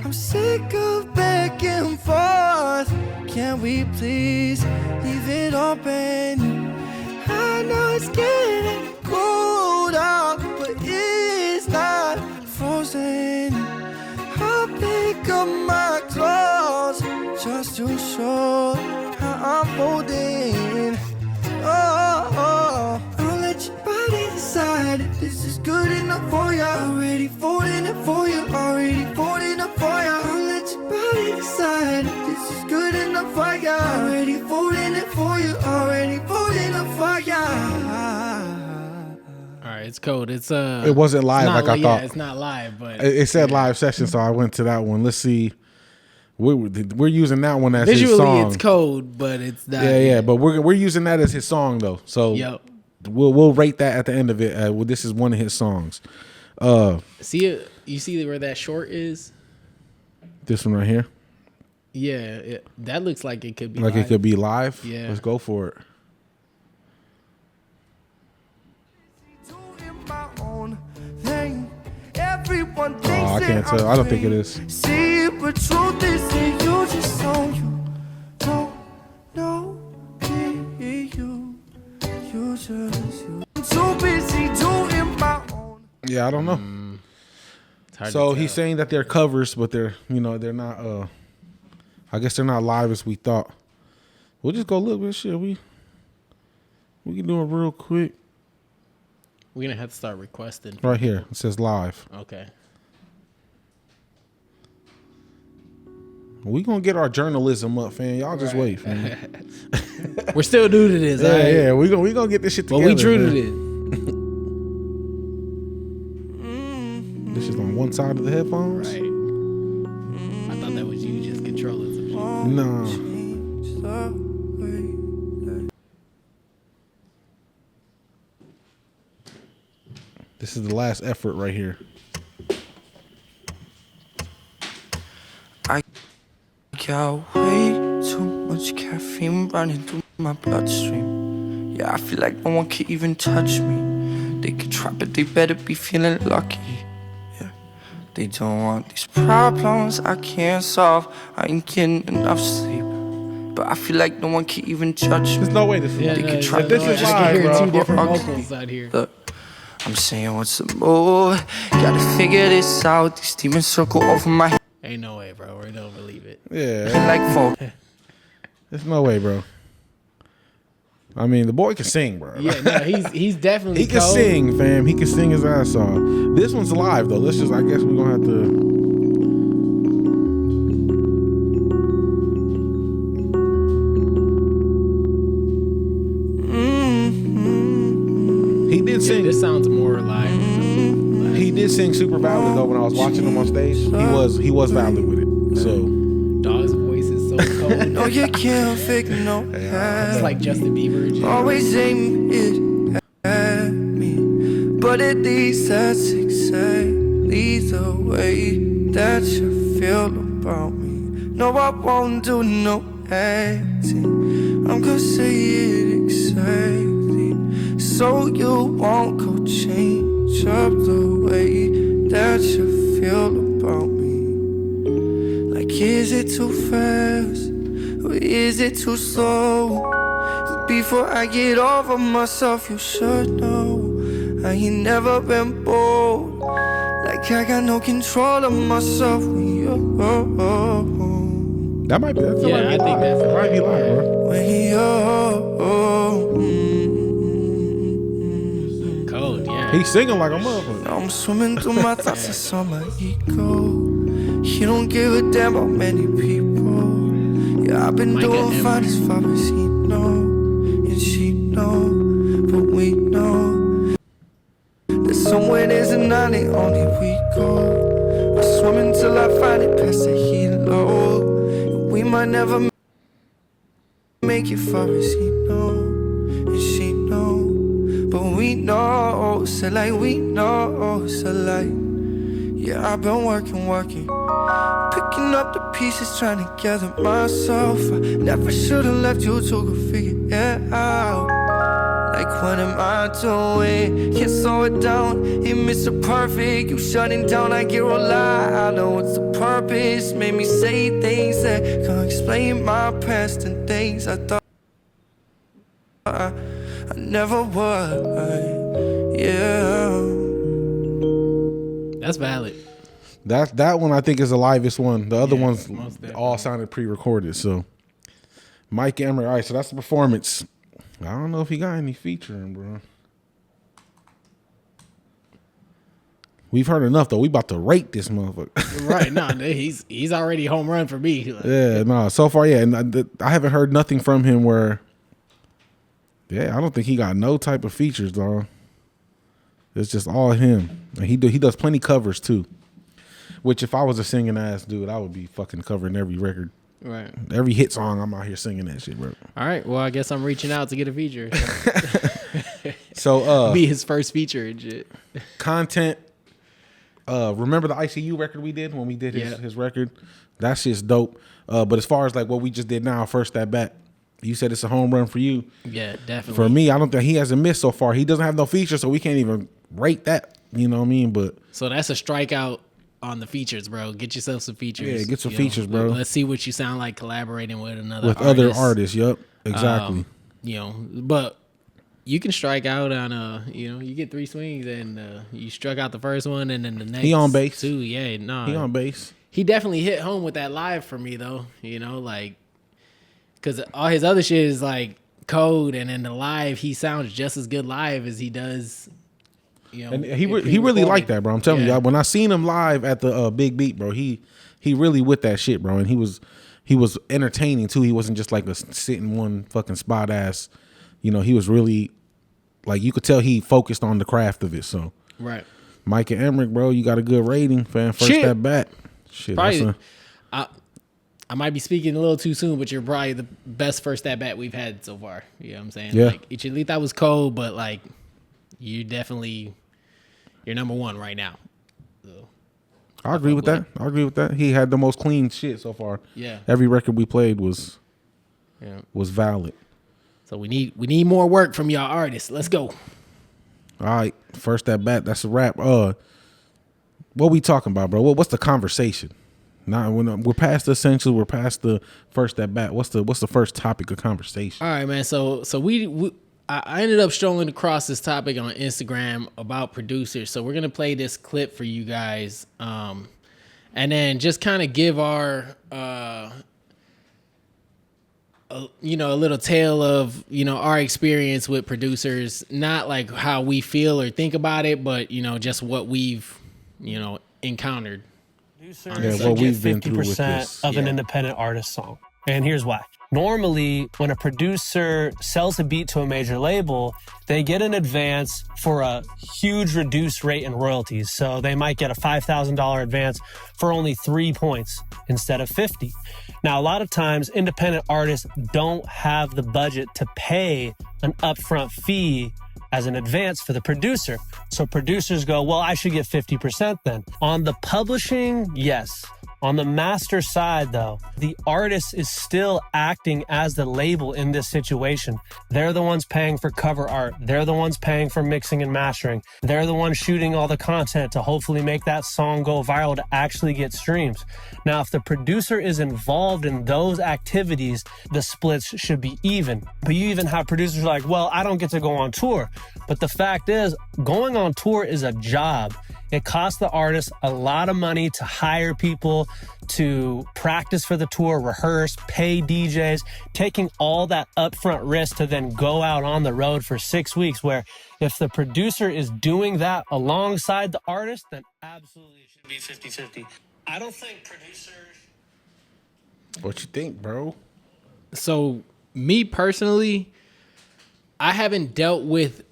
I'm sick of back and forth. Can we please leave it open? I know it's getting cold out, but it's not frozen. I'll pick up my clothes just to show how I'm folding. Oh, I'll let your body decide if this is good enough for you. Already folding it for you. Already folding it for you. I'll let your body decide if this is good enough for you. Already folding it for you. Already folding it for you. All right, it's cold. It's It wasn't live like I thought. Yeah, it's not live, but It said live session, so I went to that one. Let's see. We're using that one as visually his song. it's cold, but it's not. Yeah, but we're using that as his song though. So Yep. we'll rate that at the end of it. Well, this is one of his songs. See it? You see where that short is? This one right here. Yeah, that looks like it could be Like live. it could be live. Yeah. Let's go for it. Everyone Oh, thinks I can't that tell. I'm I don't think it is. See it, but truth is that you just don't know me. You just I'm too busy doing my own. Yeah, I don't know. It's hard So to he's tell. saying that they're covers, but they're not. I guess they're not live as we thought. We'll just go look. But shit, we can do it real quick. We're gonna have to start requesting. Right here, it says live. Okay. We gonna get our journalism up, fam. Y'all just wait, fam. We're still new to this. Yeah, all right? yeah. We gonna get this shit But together. we true to man. this. This is on one side of the headphones. Right. I thought that was you just controlling some shit. No. This is the last effort right here. I got way too much caffeine running through my bloodstream. Yeah, I feel like no one can even touch me. They could try, but they better be feeling lucky. Yeah, They don't want these problems I can't solve. I ain't getting enough sleep, but I feel like no one can even judge me. There's no way this is. Yeah, They no, could try this to is just I live, can hear bro. two different Ugly. vocals out here. Look, I'm saying what's the move? Gotta figure this out. These demons circle over my head Ain't no way, bro. We don't believe it. Yeah, like folk. there's no way, bro. I mean, the boy can sing, bro. Yeah, no, he's definitely He can cold. sing, fam. He can sing his ass off. This one's live though. Let's just, I guess we're gonna have to. He did Yeah, sing. this sounds more like He did sing super valid though. When I was watching him on stage, he was valid with it. So Dog's voice is so cold. No, you can't fake no It's like Justin Bieber. And shit. always aim it at me, but at least that's exactly the way that you feel about me. No, I won't do no acting. I'm gonna say it exactly, so you won't go change up the way that you feel about me. Like, is it too fast or is it too slow? Before I get over myself, you should know I ain't never been bold. Like I got no control of myself when you're that might be. That Yeah, I think that's it might be live, bro. when you're Cold, yeah. He's singing like a motherfucker. I'm swimming through my thoughts, it's on my ego. He don't give a damn about many people. Yeah, I've been Micah doing Emery. fine as far as he know, and she know, but we know that somewhere there's an island, only we go. I swim until I find it past the helo. We might never make it far as he know, and she know, but we know, so like we know, so like, yeah, I've been working, picking up the pieces, trying to gather myself. I never should've left you to go figure it out. Like, what am I doing? Can't slow it down, it Mr. Perfect. You shutting down, I get real loud. I know what's the purpose. Made me say things that can't explain my past and things I thought I never would. Yeah. That's valid. That one I think is the livest one. The other Yeah, ones most definitely. all sounded pre-recorded. So Mike Emery. All right, so that's the performance. I don't know if he got any featuring, bro. We've heard enough though. We about to rate this motherfucker. Right, no, he's already home run for me. Like, Yeah, no. So far, yeah, and I haven't heard nothing from him where. Yeah, I don't think he got no type of features, dog. It's just all him, and he does plenty covers too. Which, if I was a singing ass dude, I would be fucking covering every record, right. every hit song. I'm out here singing that shit, bro. All right. Well, I guess I'm reaching out to get a feature. So, Be his first feature and shit. content. Remember the ICU record we did when we did Yeah. his record? That shit's dope. But as far as like what we just did now, first at bat, you said it's a home run for you. Yeah, definitely. For me, I don't think he hasn't missed so far. He doesn't have no features, so we can't even rate that. You know what I mean? But So that's a strikeout on the features, bro. Get yourself some features. Yeah, get some You features, bro. Let's see what you sound like collaborating with another with artist. other artists, yep, exactly. You know, but you can strike out on you get 3 swings and you struck out the first one and then the next He on base. 2. Yeah, no. He on base. He definitely hit home with that live for me though, like cuz all his other shit is like code and in the live he sounds just as good live as he does And he really liked that, bro. I'm telling you, when I seen him live at the Big Beat, bro, he really with that shit, bro. And he was entertaining too. He wasn't just like a sit in one fucking spot ass. He was really like, you could tell he focused on the craft of it. So Right. Mike and Emmerich, bro, you got a good rating, fam. First Shit. at bat. Shit, Probably, I might be speaking a little too soon, but you're probably the best first at bat we've had so far. You know what I'm saying? Yeah. Like, Ichelita was cold, but like, you're number one right now. So, I agree with that. He had the most clean shit so far. Yeah. Every record we played was valid. So we need more work from y'all artists. Let's go. All right, first at bat. That's a wrap. what we talking about, bro? What's the conversation? Now we're past the essentials, we're past the first at bat. What's the first topic of conversation? All right, man. So I ended up strolling across this topic on Instagram about producers. So we're gonna play this clip for you guys, and then just kind of give our a little tale of our experience with producers, not like how we feel or think about it, but just what we've encountered. Producers what get we've been through with 50% this. of an independent artist song. And here's why. Normally, when a producer sells a beat to a major label, they get an advance for a huge reduced rate in royalties. So they might get a $5,000 advance for only 3 points instead of 50. Now, a lot of times, independent artists don't have the budget to pay an upfront fee as an advance for the producer. So producers go, well, I should get 50% then. On the publishing, yes. On the master side, though, the artist is still acting as the label in this situation. They're the ones paying for cover art. They're the ones paying for mixing and mastering. They're the ones shooting all the content to hopefully make that song go viral to actually get streams. Now, if the producer is involved in those activities, the splits should be even. But you even have producers like, well, I don't get to go on tour. But the fact is, going on tour is a job. It costs the artist a lot of money to hire people, to practice for the tour, rehearse, pay DJs, taking all that upfront risk to then go out on the road for 6 weeks, where if the producer is doing that alongside the artist, then absolutely it should be 50-50. I don't think producers... What you think, bro? So me personally, I haven't dealt with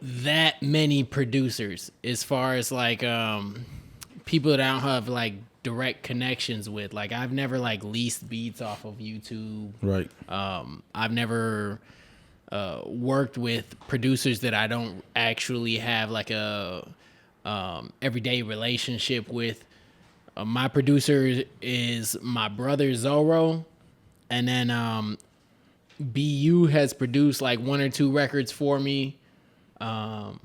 that many producers as far as like people that I don't have like direct connections with. Like I've never like leased beats off of YouTube. Right. I've never worked with producers that I don't actually have like a everyday relationship with. My producer is my brother Zorro, and then BU has produced like 1 or 2 records for me. Let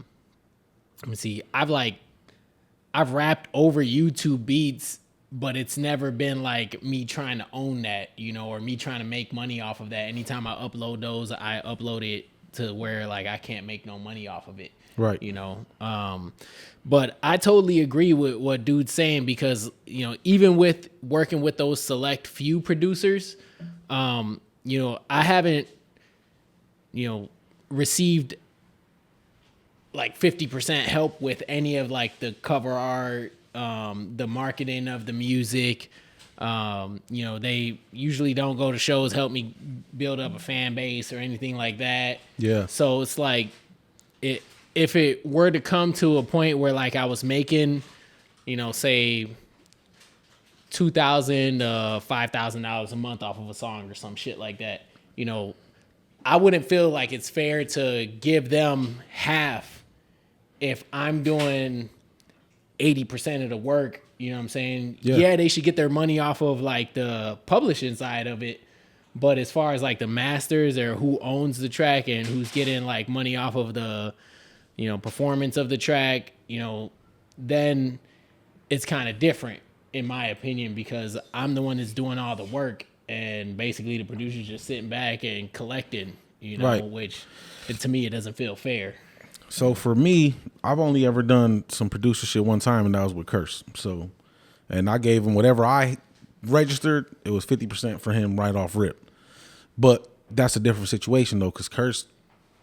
me see. I've rapped over YouTube beats, but it's never been like me trying to own that, or me trying to make money off of that. Anytime I upload those, I upload it to where like I can't make no money off of it. Right. But I totally agree with what dude's saying, because, even with working with those select few producers, I haven't, received like 50% help with any of like the cover art, the marketing of the music. They usually don't go to shows, help me build up a fan base or anything like that. Yeah. So it's like, if it were to come to a point where like I was making, say $2,000 to $5,000 a month off of a song or some shit like that, I wouldn't feel like it's fair to give them half if I'm doing 80% of the work. You know what I'm saying? Yeah, they should get their money off of like the publishing side of it. But as far as like the masters or who owns the track and who's getting like money off of the, performance of the track, then it's kind of different in my opinion, because I'm the one that's doing all the work and basically the producer's just sitting back and collecting, Right. which to me, it doesn't feel fair. So for me, I've only ever done some producer shit one time, and that was with Curse. So, and I gave him whatever I registered. It was 50% for him right off rip. But that's a different situation though, because Curse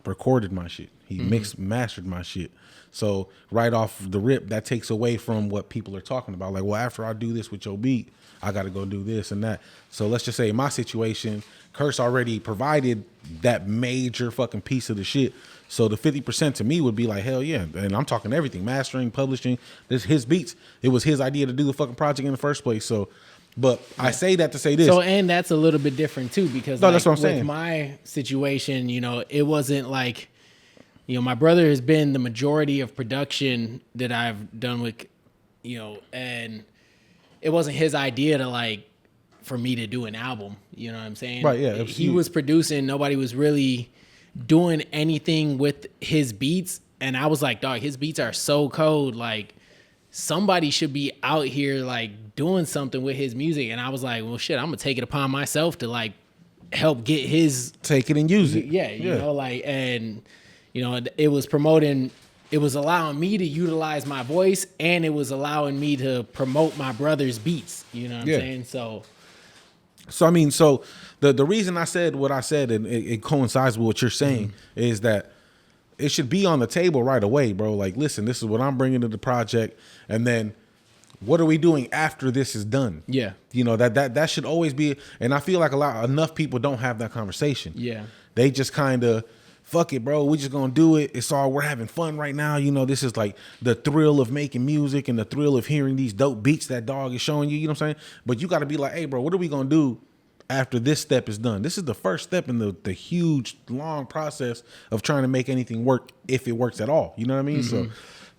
recorded my shit. He mixed, mastered my shit. So right off the rip, that takes away from what people are talking about. Like, well, after I do this with your beat, I got to go do this and that. So let's just say in my situation, Curse already provided that major fucking piece of the shit. So the 50% to me would be like, hell yeah. And I'm talking everything, mastering, publishing, this his beats. It was his idea to do the fucking project in the first place. So, but I say that to say this. So, and that's a little bit different too, because no, that's what I'm saying. With my situation, it wasn't like, my brother has been the majority of production that I've done with, and it wasn't his idea to like, for me to do an album. You know what I'm saying? Right, yeah. He was producing. Nobody was really doing anything with his beats. And I was like, dog, his beats are so cold. Like, somebody should be out here like doing something with his music. And I was like, well, shit, I'm gonna take it upon myself to like help get his take it and use it. Yeah, you know, like, and you know, it was promoting. It was allowing me to utilize my voice, and it was allowing me to promote my brother's beats. You know what I'm saying? So I mean, so the reason I said what I said, and it coincides with what you're saying, is that it should be on the table right away, bro. Like, listen, this is what I'm bringing to the project, and then what are we doing after this is done? Yeah, you know, that should always be. And I feel like enough people don't have that conversation. Yeah, they just kind of, fuck it, bro. We just gonna do it. We're having fun right now. You know, this is like the thrill of making music and the thrill of hearing these dope beats that dog is showing you. You know what I'm saying? But you got to be like, hey, bro, what are we gonna do after this step is done? This is the first step in the huge, long process of trying to make anything work, if it works at all. You know what I mean? So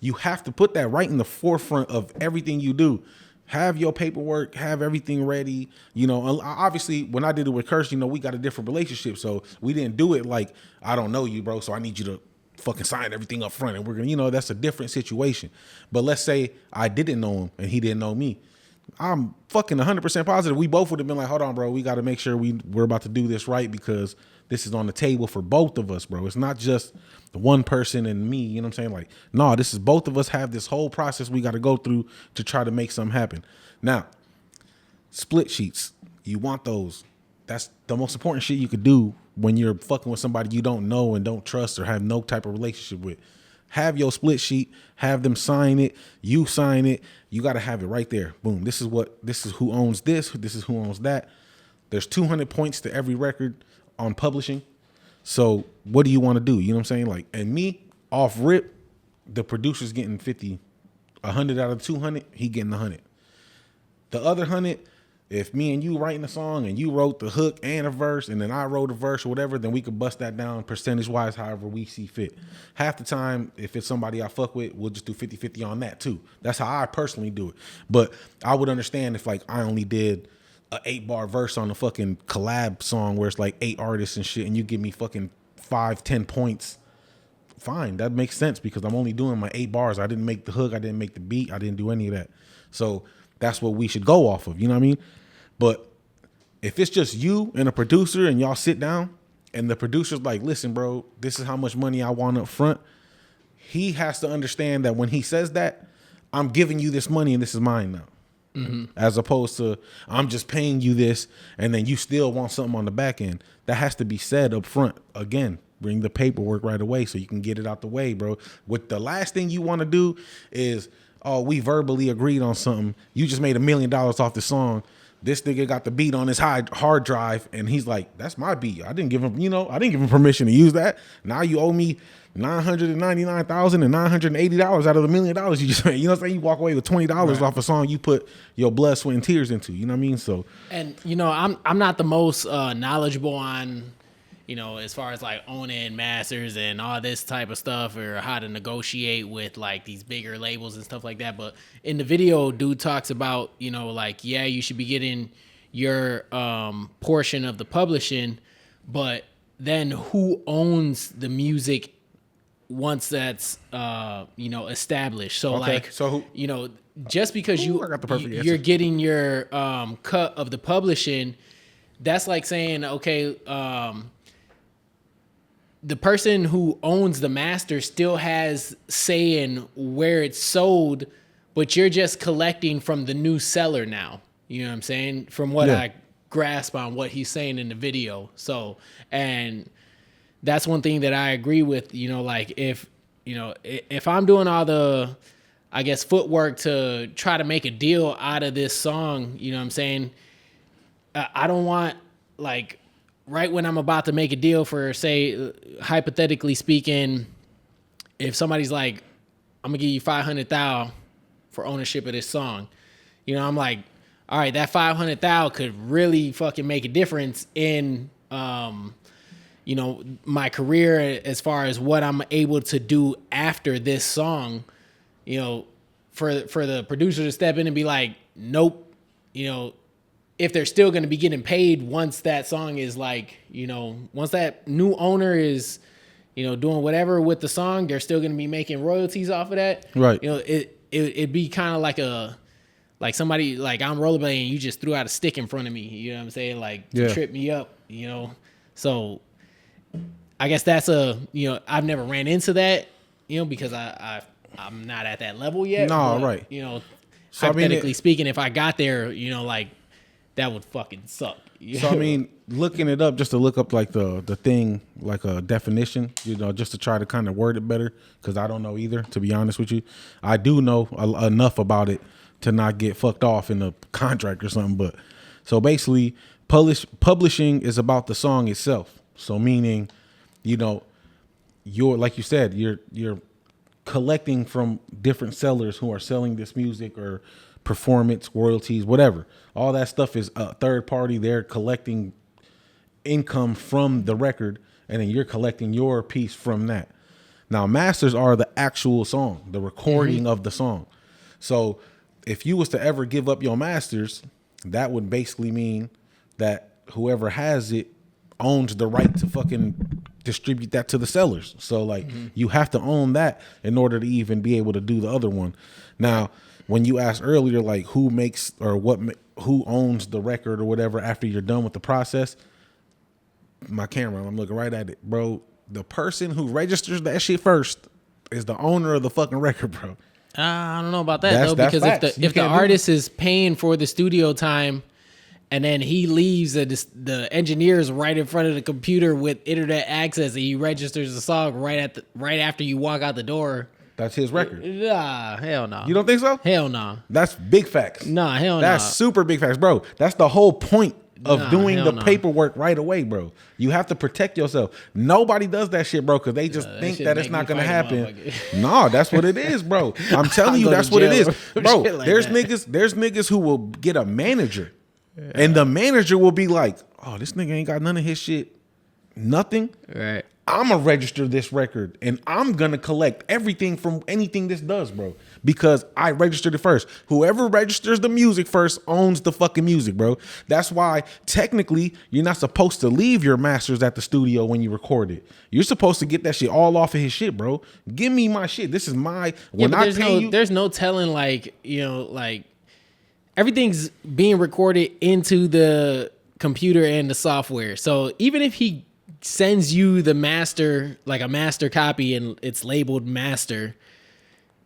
you have to put that right in the forefront of everything you do. Have your paperwork, have everything ready. You know, obviously, when I did it with Kirsch, you know, we got a different relationship. So we didn't do it like, I don't know you, bro, so I need you to fucking sign everything up front. And we're going to, you know, that's a different situation. But let's say I didn't know him and he didn't know me. I'm fucking 100% positive we both would have been like, hold on, bro, we got to make sure we're about to do this right, because this is on the table for both of us, bro. It's not just the one person and me, you know what I'm saying? Like, no, this is both of us have this whole process we got to go through to try to make something happen. Now, split sheets, you want those. That's the most important shit you could do when you're fucking with somebody you don't know and don't trust or have no type of relationship with. Have your split sheet, have them sign it, you sign it. You got to have it right there. Boom. This is who owns this is who owns that. There's 200 points to every record on publishing. So what do you want to do? You know what I'm saying? Like, and me, off rip, the producer's getting 50, 100 out of 200, he getting 100. The other 100, if me and you writing a song and you wrote the hook and a verse and then I wrote a verse or whatever, then we could bust that down percentage-wise however we see fit. Half the time, if it's somebody I fuck with, we'll just do 50-50 on that too. That's how I personally do it. But I would understand if like I only did a 8-bar verse on a fucking collab song where it's like 8 artists and shit, and you give me fucking 5-10 points. Fine, that makes sense because I'm only doing my 8 bars. I didn't make the hook, I didn't make the beat, I didn't do any of that. So that's what we should go off of, you know what I mean? But if it's just you and a producer and y'all sit down and the producer's like, listen, bro, this is how much money I want up front, he has to understand that when he says that, I'm giving you this money and this is mine now. As opposed to I'm just paying you this and then you still want something on the back end. That has to be said up front. Again, bring the paperwork right away so you can get it out the way, bro. What the last thing you want to do is, oh, we verbally agreed on something. You just made $1 million off the song. This nigga got the beat on his hard drive and he's like, that's my beat. I didn't give him permission to use that. Now you owe me $999,980 out of the $1 million you just made. You know what I'm saying? You walk away with $20 off a song you put your blood, sweat, and tears into. You know what I mean? So, and you know, I'm not the most knowledgeable on, you know, as far as like owning masters and all this type of stuff or how to negotiate with like these bigger labels and stuff like that. But in the video, dude talks about, you know, like, yeah, you should be getting your portion of the publishing, but then who owns the music once that's you know, established? So okay. like, so who, you know, just because I got the perfect you're getting your cut of the publishing, that's like saying, okay, the person who owns the master still has say in where it's sold, but you're just collecting from the new seller now. You know what I'm saying? From what I grasp on what he's saying in the video. So, and that's one thing that I agree with, you know, like if I'm doing all the, I guess, footwork to try to make a deal out of this song, you know what I'm saying? I don't want, like, right when I'm about to make a deal for, say, hypothetically speaking, if somebody's like, I'm gonna give you $500,000 for ownership of this song, you know, I'm like, all right, that $500,000 could really fucking make a difference in, you know, my career as far as what I'm able to do after this song. You know, for the producer to step in and be like, nope, you know, if they're still going to be getting paid once that song is like, you know, once that new owner is, you know, doing whatever with the song, they're still going to be making royalties off of that. Right. You know, it'd be kind of like somebody, like I'm rollerblading and you just threw out a stick in front of me. You know what I'm saying? Like to trip me up. You know, so I guess that's I've never ran into that. You know, because I'm not at that level yet. No, but, right. You know, So, hypothetically speaking, if I got there, you know, like that would fucking suck. So I mean, looking it up just to look up like the thing, like a definition, you know, just to try to kind of word it better, because I don't know either, to be honest with you. I do know enough about it to not get fucked off in a contract or something. But so basically, publishing is about the song itself. So meaning, you know, like you said, you're collecting from different sellers who are selling this music or performance, royalties, whatever. All that stuff is a third party. They're collecting income from the record, and then you're collecting your piece from that. Now, masters are the actual song, the recording of the song. So if you was to ever give up your masters, that would basically mean that whoever has it owns the right to fucking distribute that to the sellers. So like you have to own that in order to even be able to do the other one. Now, when you asked earlier, like who makes or who owns the record or whatever after you're done with the process, my camera, I'm looking right at it, bro. The person who registers that shit first is the owner of the fucking record, bro. I don't know about that because if the artist is paying for the studio time, and then he leaves the engineer's right in front of the computer with internet access, and he registers the song right after you walk out the door. That's his record. Nah, hell no. You don't think so? Hell no. That's big facts. Nah, hell no. That's super big facts, bro. That's the whole point of doing the paperwork right away, bro. You have to protect yourself. Nobody does that shit, bro, because they just think that it's not going to happen. No, that's what it is, bro. I'm telling you, that's what it is. Bro, like there's niggas who will get a manager. Yeah. And the manager will be like, oh, this nigga ain't got none of his shit. Nothing. Right. I'm going to register this record and I'm going to collect everything from anything this does, bro, because I registered it first. Whoever registers the music first owns the fucking music, bro. That's why technically you're not supposed to leave your masters at the studio when you record it. You're supposed to get that shit all off of his shit, bro. Give me my shit. This is my, when I pay you. There's no telling, like, you know, like everything's being recorded into the computer and the software. So even if he sends you the master, like a master copy, and it's labeled master,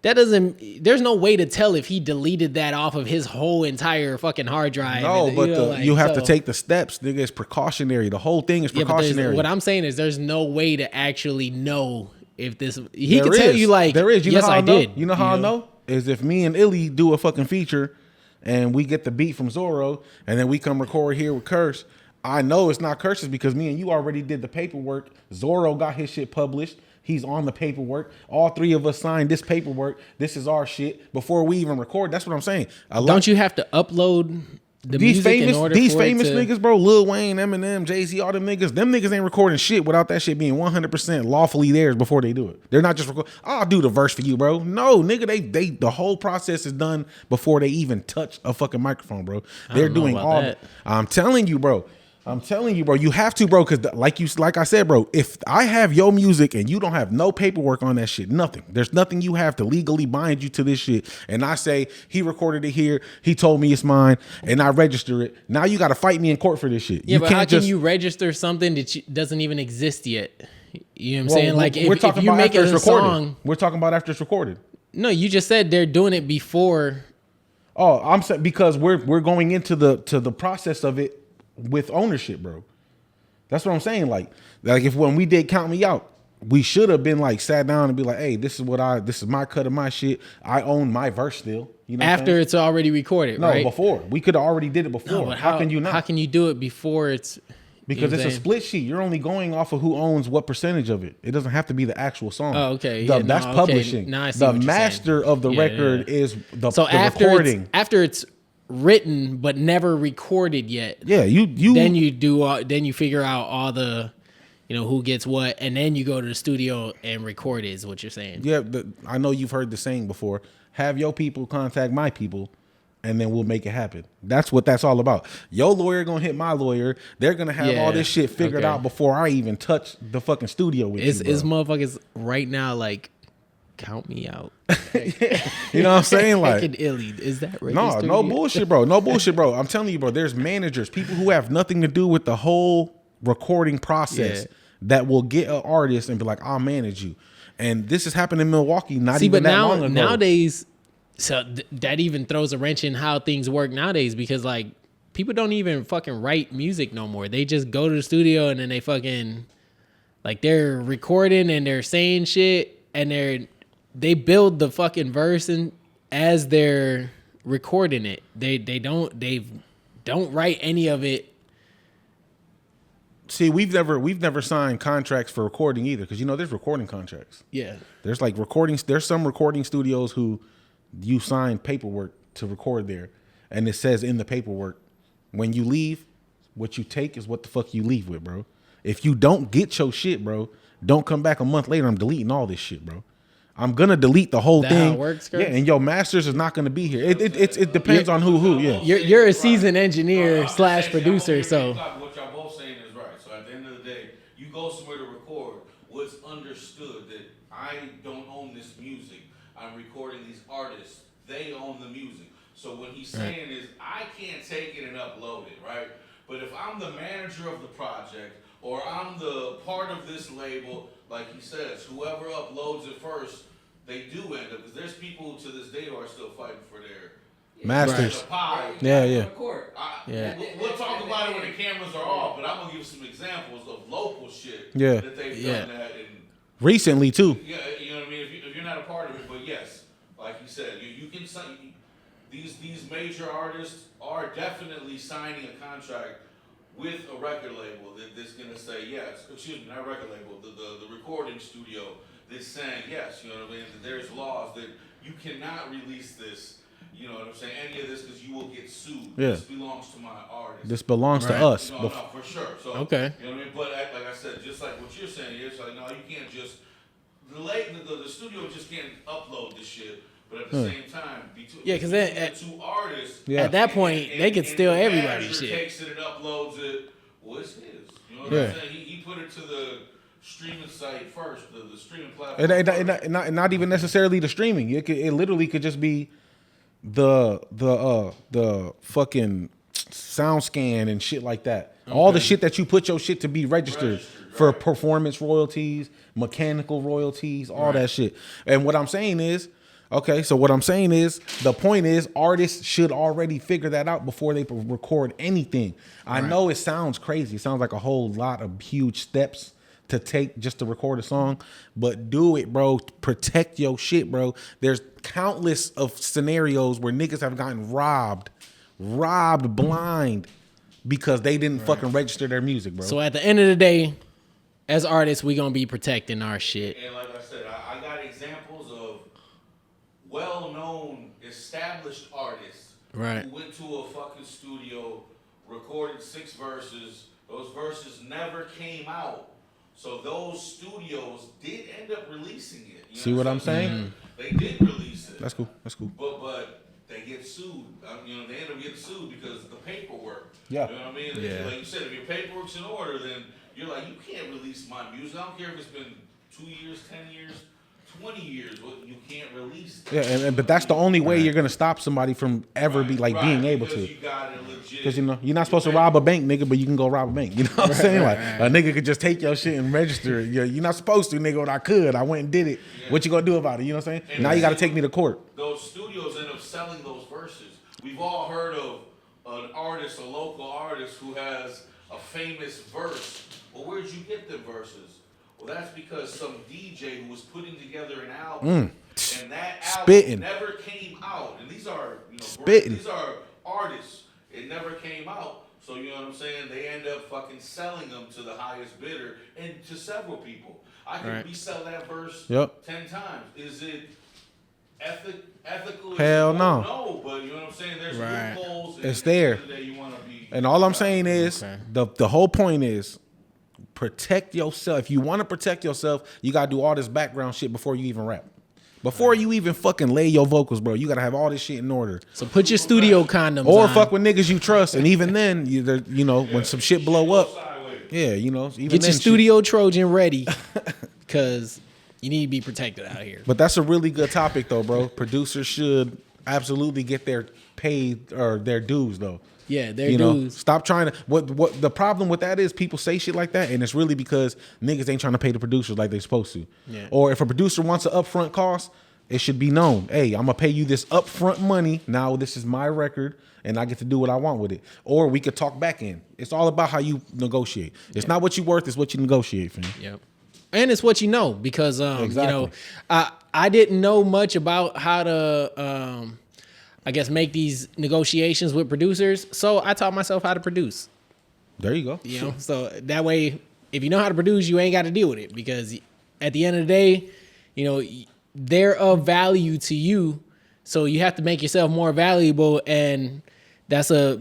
there's no way to tell if he deleted that off of his whole entire fucking hard drive. No, but you have to take the steps, nigga. It's precautionary. The whole thing is precautionary. But what I'm saying is there's no way to actually know if this, he can tell you like, there is. Yes, I did. You know how I know? Is if me and Illy do a fucking feature and we get the beat from Zorro and then we come record here with Curse, I know it's not Curse's because me and you already did the paperwork. Zorro got his shit published. He's on the paperwork. All three of us signed this paperwork. This is our shit before we even record. That's what I'm saying. Don't you have to upload the music in order these famous niggas, bro? Lil Wayne, Eminem, Jay-Z, all them niggas ain't recording shit without that shit being 100% lawfully theirs before they do it. They're not just I'll do the verse for you, bro. No, nigga, they the whole process is done before they even touch a fucking microphone, bro. They're doing all that. I'm telling you, bro. You have to, bro, because like I said, bro, if I have your music and you don't have no paperwork on that shit, nothing. There's nothing you have to legally bind you to this shit. And I say, he recorded it here, he told me it's mine, and I register it. Now you got to fight me in court for this shit. Yeah, but how can you register something that doesn't even exist yet? You know what I'm saying? Like, if you make a song. We're talking about after it's recorded. No, you just said they're doing it before. Oh, I'm saying because we're going into the process of it with ownership, bro. That's what I'm saying. Like if when we did Count Me Out, we should have been like sat down and be like, hey, this is my cut of my shit. I own my verse still. You know, after it's already recorded, right? No, before. We could have already did it before. No, how can you not? How can you do it before it's? Because it's a split sheet. You're only going off of who owns what percentage of it. It doesn't have to be the actual song. Oh, okay. That's publishing. Now I see the what master you're of the record is the recording. After it's written but never recorded yet. Yeah, then you figure out all the, you know, who gets what, and then you go to the studio and record it, is what you're saying. Yeah, I know you've heard the saying before. Have your people contact my people, and then we'll make it happen. That's what that's all about. Your lawyer gonna hit my lawyer. They're gonna have all this shit figured out before I even touch the fucking studio with you, bro. It's motherfuckers right now like Count me out. You know what I'm saying? Like, Fucking Illy. Is that right? no bullshit, bro. No bullshit, bro. I'm telling you, bro. There's managers, people who have nothing to do with the whole recording process that will get an artist and be like, "I'll manage you." And this has happened in Milwaukee. But nowadays, so that even throws a wrench in how things work nowadays because like people don't even fucking write music no more. They just go to the studio and then they fucking like they're recording and they're saying shit and they build the fucking verse and as they're recording it. They don't write any of it. See, we've never signed contracts for recording either, because there's recording contracts. Yeah. There's like recordings. There's some recording studios who you sign paperwork to record there, and it says in the paperwork, when you leave, what you take is what the fuck you leave with, bro. If you don't get your shit, bro, don't come back a month later. I'm deleting all this shit, bro. I'm gonna delete the whole thing. How it works, yeah, and your masters is not gonna be here. It depends on who. Yeah, you're a seasoned engineer / producer, so. What y'all both saying is right. So at the end of the day, you go somewhere to record. What's understood that I don't own this music. I'm recording these artists. They own the music. So what he's saying is, I can't take it and upload it, right? But if I'm the manager of the project, or I'm the part of this label, like he says, whoever uploads it first, they do end up, because there's people to this day who are still fighting for their masters. Pie. Yeah. We'll talk about it when the cameras are off, but I'm gonna give some examples of local shit that they've done that and recently too. Yeah, you know what I mean. If you're not a part of it, but yes, like you said, you can sign. These major artists are definitely signing a contract with a record label that's gonna say yes. Excuse me, not record label. The recording studio that's saying yes. You know what I mean. That there's laws that you cannot release this. You know what I'm saying? Any of this, because you will get sued. Yeah. This belongs to my artist. This belongs to us. No, for sure. So, okay. You know what I mean? But like I said, just like what you're saying, it's like, no, you can't just, the studio just can't upload this shit. But at the same time, because then the two artists, at that point, they could steal everybody's shit. Takes it and uploads it. Well, it's his. You know what I'm saying? He put it to the streaming site first, the streaming platform. And not even necessarily the streaming. It literally could just be the fucking sound scan and shit like that. Okay. All the shit that you put your shit to be registered for performance royalties, mechanical royalties, all that shit. And what I'm saying is, the point is artists should already figure that out before they record anything. I know it sounds crazy. It sounds like a whole lot of huge steps to take just to record a song, but do it, bro. Protect your shit, bro. There's countless of scenarios where niggas have gotten robbed blind because they didn't fucking register their music, bro. So at the end of the day, as artists, we gonna be protecting our shit. And like I said, I got examples of well-known, established artists who went to a fucking studio, recorded 6 verses. Those verses never came out. So those studios did end up releasing it. You See what I'm saying? Mm-hmm. They did release it. That's cool. But they get sued. They end up getting sued because of the paperwork. Yeah. You know what I mean? Yeah. Like you said, if your paperwork's in order, then you're like, you can't release my music. I don't care if it's been 2 years, 10 years, 20 years. You can't release it. Yeah, but that's the only way you're gonna stop somebody from ever being able to. You got it legit. Because you're not supposed to rob a bank, nigga, but you can go rob a bank. You know what I'm saying? Like a nigga could just take your shit and register it. You're not supposed to, nigga, but I could. I went and did it. Yeah. What you gonna do about it? You know what I'm saying? And now you gotta take me to court. Those studios end up selling those verses. We've all heard of an artist, a local artist who has a famous verse. Well, where'd you get them verses? Well, that's because some DJ who was putting together an album, and that album never came out. And these are, these are artists. It never came out. So, you know what I'm saying? They end up fucking selling them to the highest bidder and to several people. I can resell that verse 10 times. Is it ethical? Hell no. No, but you know what I'm saying? There's loopholes. It's there. And all I'm saying is, the whole point is, protect yourself. If you want to protect yourself, you got to do all this background shit before you even rap. Before you even fucking lay your vocals, bro, you got to have all this shit in order. So put your studio condoms or on. Fuck with niggas you trust. And even then, when some shit blow up, even get your studio Trojan ready. Because You need to be protected out here. But that's a really good topic, though, bro. Producers should absolutely get their paid or their dues, though. Yeah, their dues. Stop trying to. What the problem with that is? People say shit like that, and it's really because niggas ain't trying to pay the producers like they're supposed to. Yeah. Or if a producer wants an upfront cost, it should be known. Hey, I'm gonna pay you this upfront money. Now this is my record, and I get to do what I want with it. Or we could talk back in. It's all about how you negotiate. It's not what you worth; it's what you negotiate, fam. Yep. And it's what you know, because Exactly. I didn't know much about how to I guess make these negotiations with producers, so I taught myself how to produce. There you go. You know, so that way, if you know how to produce, you ain't got to deal with it, because at the end of the day, you know, they're of value to you, so you have to make yourself more valuable, and that's a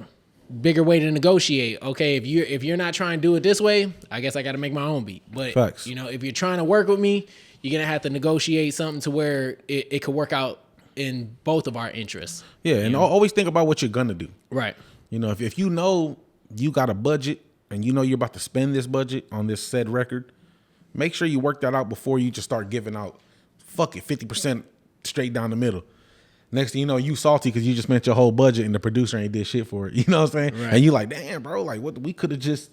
bigger way to negotiate. Okay, if you're not trying to do it this way, I guess I got to make my own beat. But Facts. you know, if you're trying to work with me, you're gonna have to negotiate something to where it could work out in both of our interests. Yeah, and always think about what you're gonna do. Right. You know, if you know you got a budget and you know you're about to spend this budget on this said record, make sure you work that out before you just start giving out, 50% straight down the middle. Next thing you know, you salty because you just spent your whole budget and the producer ain't did shit for it. You know what I'm saying? Right. And you like, damn, bro, like what we could have just.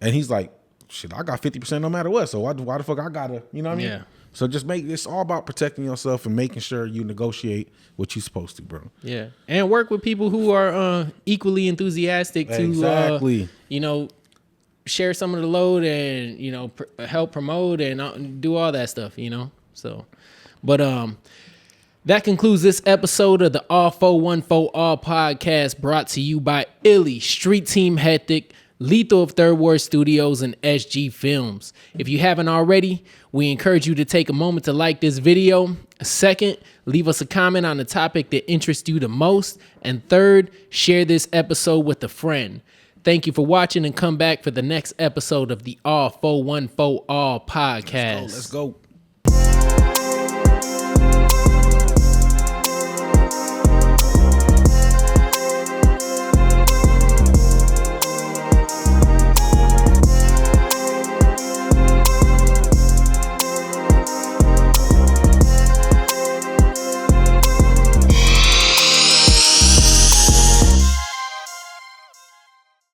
And he's like, shit, I got 50% no matter what. So why the fuck I gotta? You know what I mean? Yeah. So just it's all about protecting yourself and making sure you negotiate what you're supposed to, bro. Yeah, and work with people who are equally enthusiastic to Exactly. you know, share some of the load and, you know, help promote and do all that stuff, you know. So, but that concludes this episode of the All 414 All podcast, brought to you by Illy, Street Team Hectic, Lethal of Third Ward Studios, and SG Films. If you haven't already, we encourage you to take a moment to like this video. Second, leave us a comment on the topic that interests you the most. And third, share this episode with a friend. Thank you for watching, and come back for the next episode of the All 414 All podcast. Let's go.